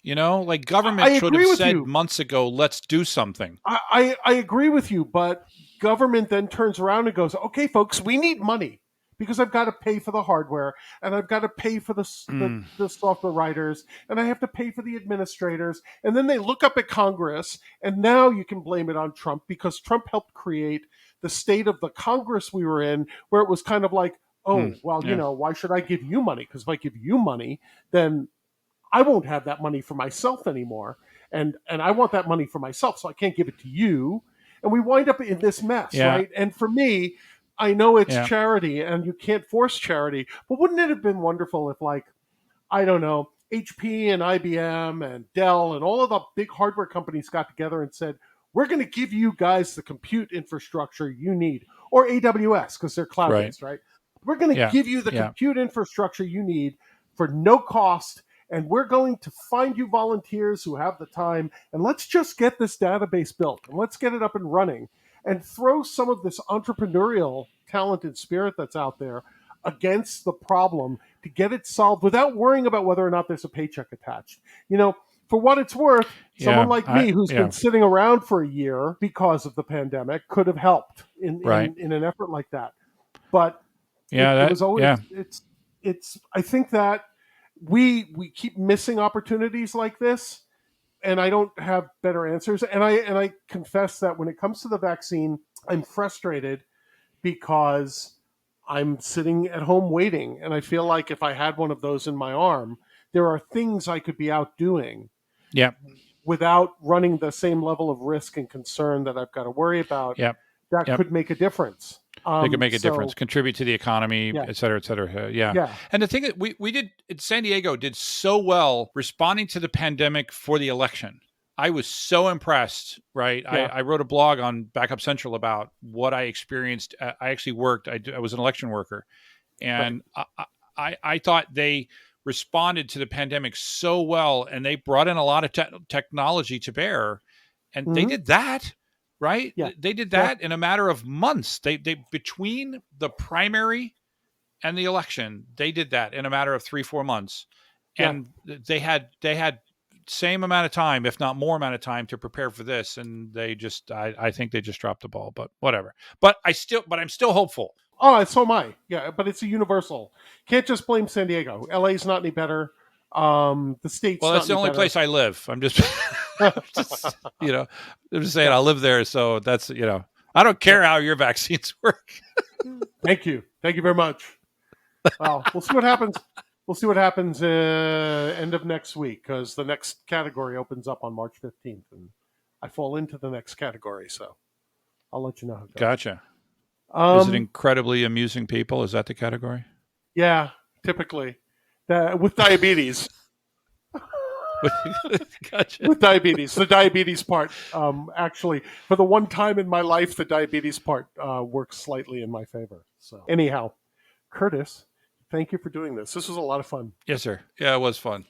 Government should have said months ago, let's do something. I agree with you, but government then turns around and goes, okay, folks, we need money because I've got to pay for the hardware and I've got to pay for the software writers and I have to pay for the administrators. And then they look up at Congress and now you can blame it on Trump because Trump helped create the state of the Congress we were in where it was kind of like, why should I give you money? Because if I give you money, then I won't have that money for myself anymore. And I want that money for myself, so I can't give it to you. And we wind up in this mess, right? And for me, I know it's charity and you can't force charity, but wouldn't it have been wonderful if I don't know, HP and IBM and Dell and all of the big hardware companies got together and said, we're going to give you guys the compute infrastructure you need, or AWS because they're cloud-based, right? We're going to Yeah. give you the Yeah. compute infrastructure you need for no cost, and we're going to find you volunteers who have the time, and let's just get this database built, and let's get it up and running, and throw some of this entrepreneurial talented spirit that's out there against the problem to get it solved without worrying about whether or not there's a paycheck attached. You know, for what it's worth, someone like me who's been sitting around for a year because of the pandemic could have helped in an effort like that. But it was always it's I think that we keep missing opportunities like this, and I don't have better answers. And I confess that when it comes to the vaccine, I'm frustrated because I'm sitting at home waiting, and I feel like if I had one of those in my arm, there are things I could be out doing without running the same level of risk and concern that I've got to worry about. That could make a difference. They could make a difference, contribute to the economy, et cetera, et cetera. Yeah. And the thing that we did in San Diego did so well responding to the pandemic for the election. I was so impressed, right? Yeah. I wrote a blog on Backup Central about what I experienced. I actually worked. I was an election worker. And I thought they responded to the pandemic so well, and they brought in a lot of technology to bear. And they did that, right? Yeah. They did that in a matter of months. They between the primary and the election, they did that in a matter of 3-4 months. And they had same amount of time, if not more amount of time, to prepare for this, and they just I think they just dropped the ball, but whatever. But I'm still hopeful. Oh, so am I. Yeah, but it's a universal. Can't just blame San Diego. LA's not any better. The state's well, that's the only place I live. I'm just, I'm just saying I live there, so that's I don't care how your vaccines work. Thank you very much. Well, we'll see what happens. We'll see what happens end of next week, because the next category opens up on March 15th, and I fall into the next category, so I'll let you know how it goes. Gotcha. Is it incredibly amusing people? Is that the category? Yeah, typically. With diabetes. Gotcha. With diabetes. The diabetes part, actually, for the one time in my life, the diabetes part works slightly in my favor. So anyhow, Curtis, thank you for doing this. This was a lot of fun. Yes, sir. Yeah, it was fun.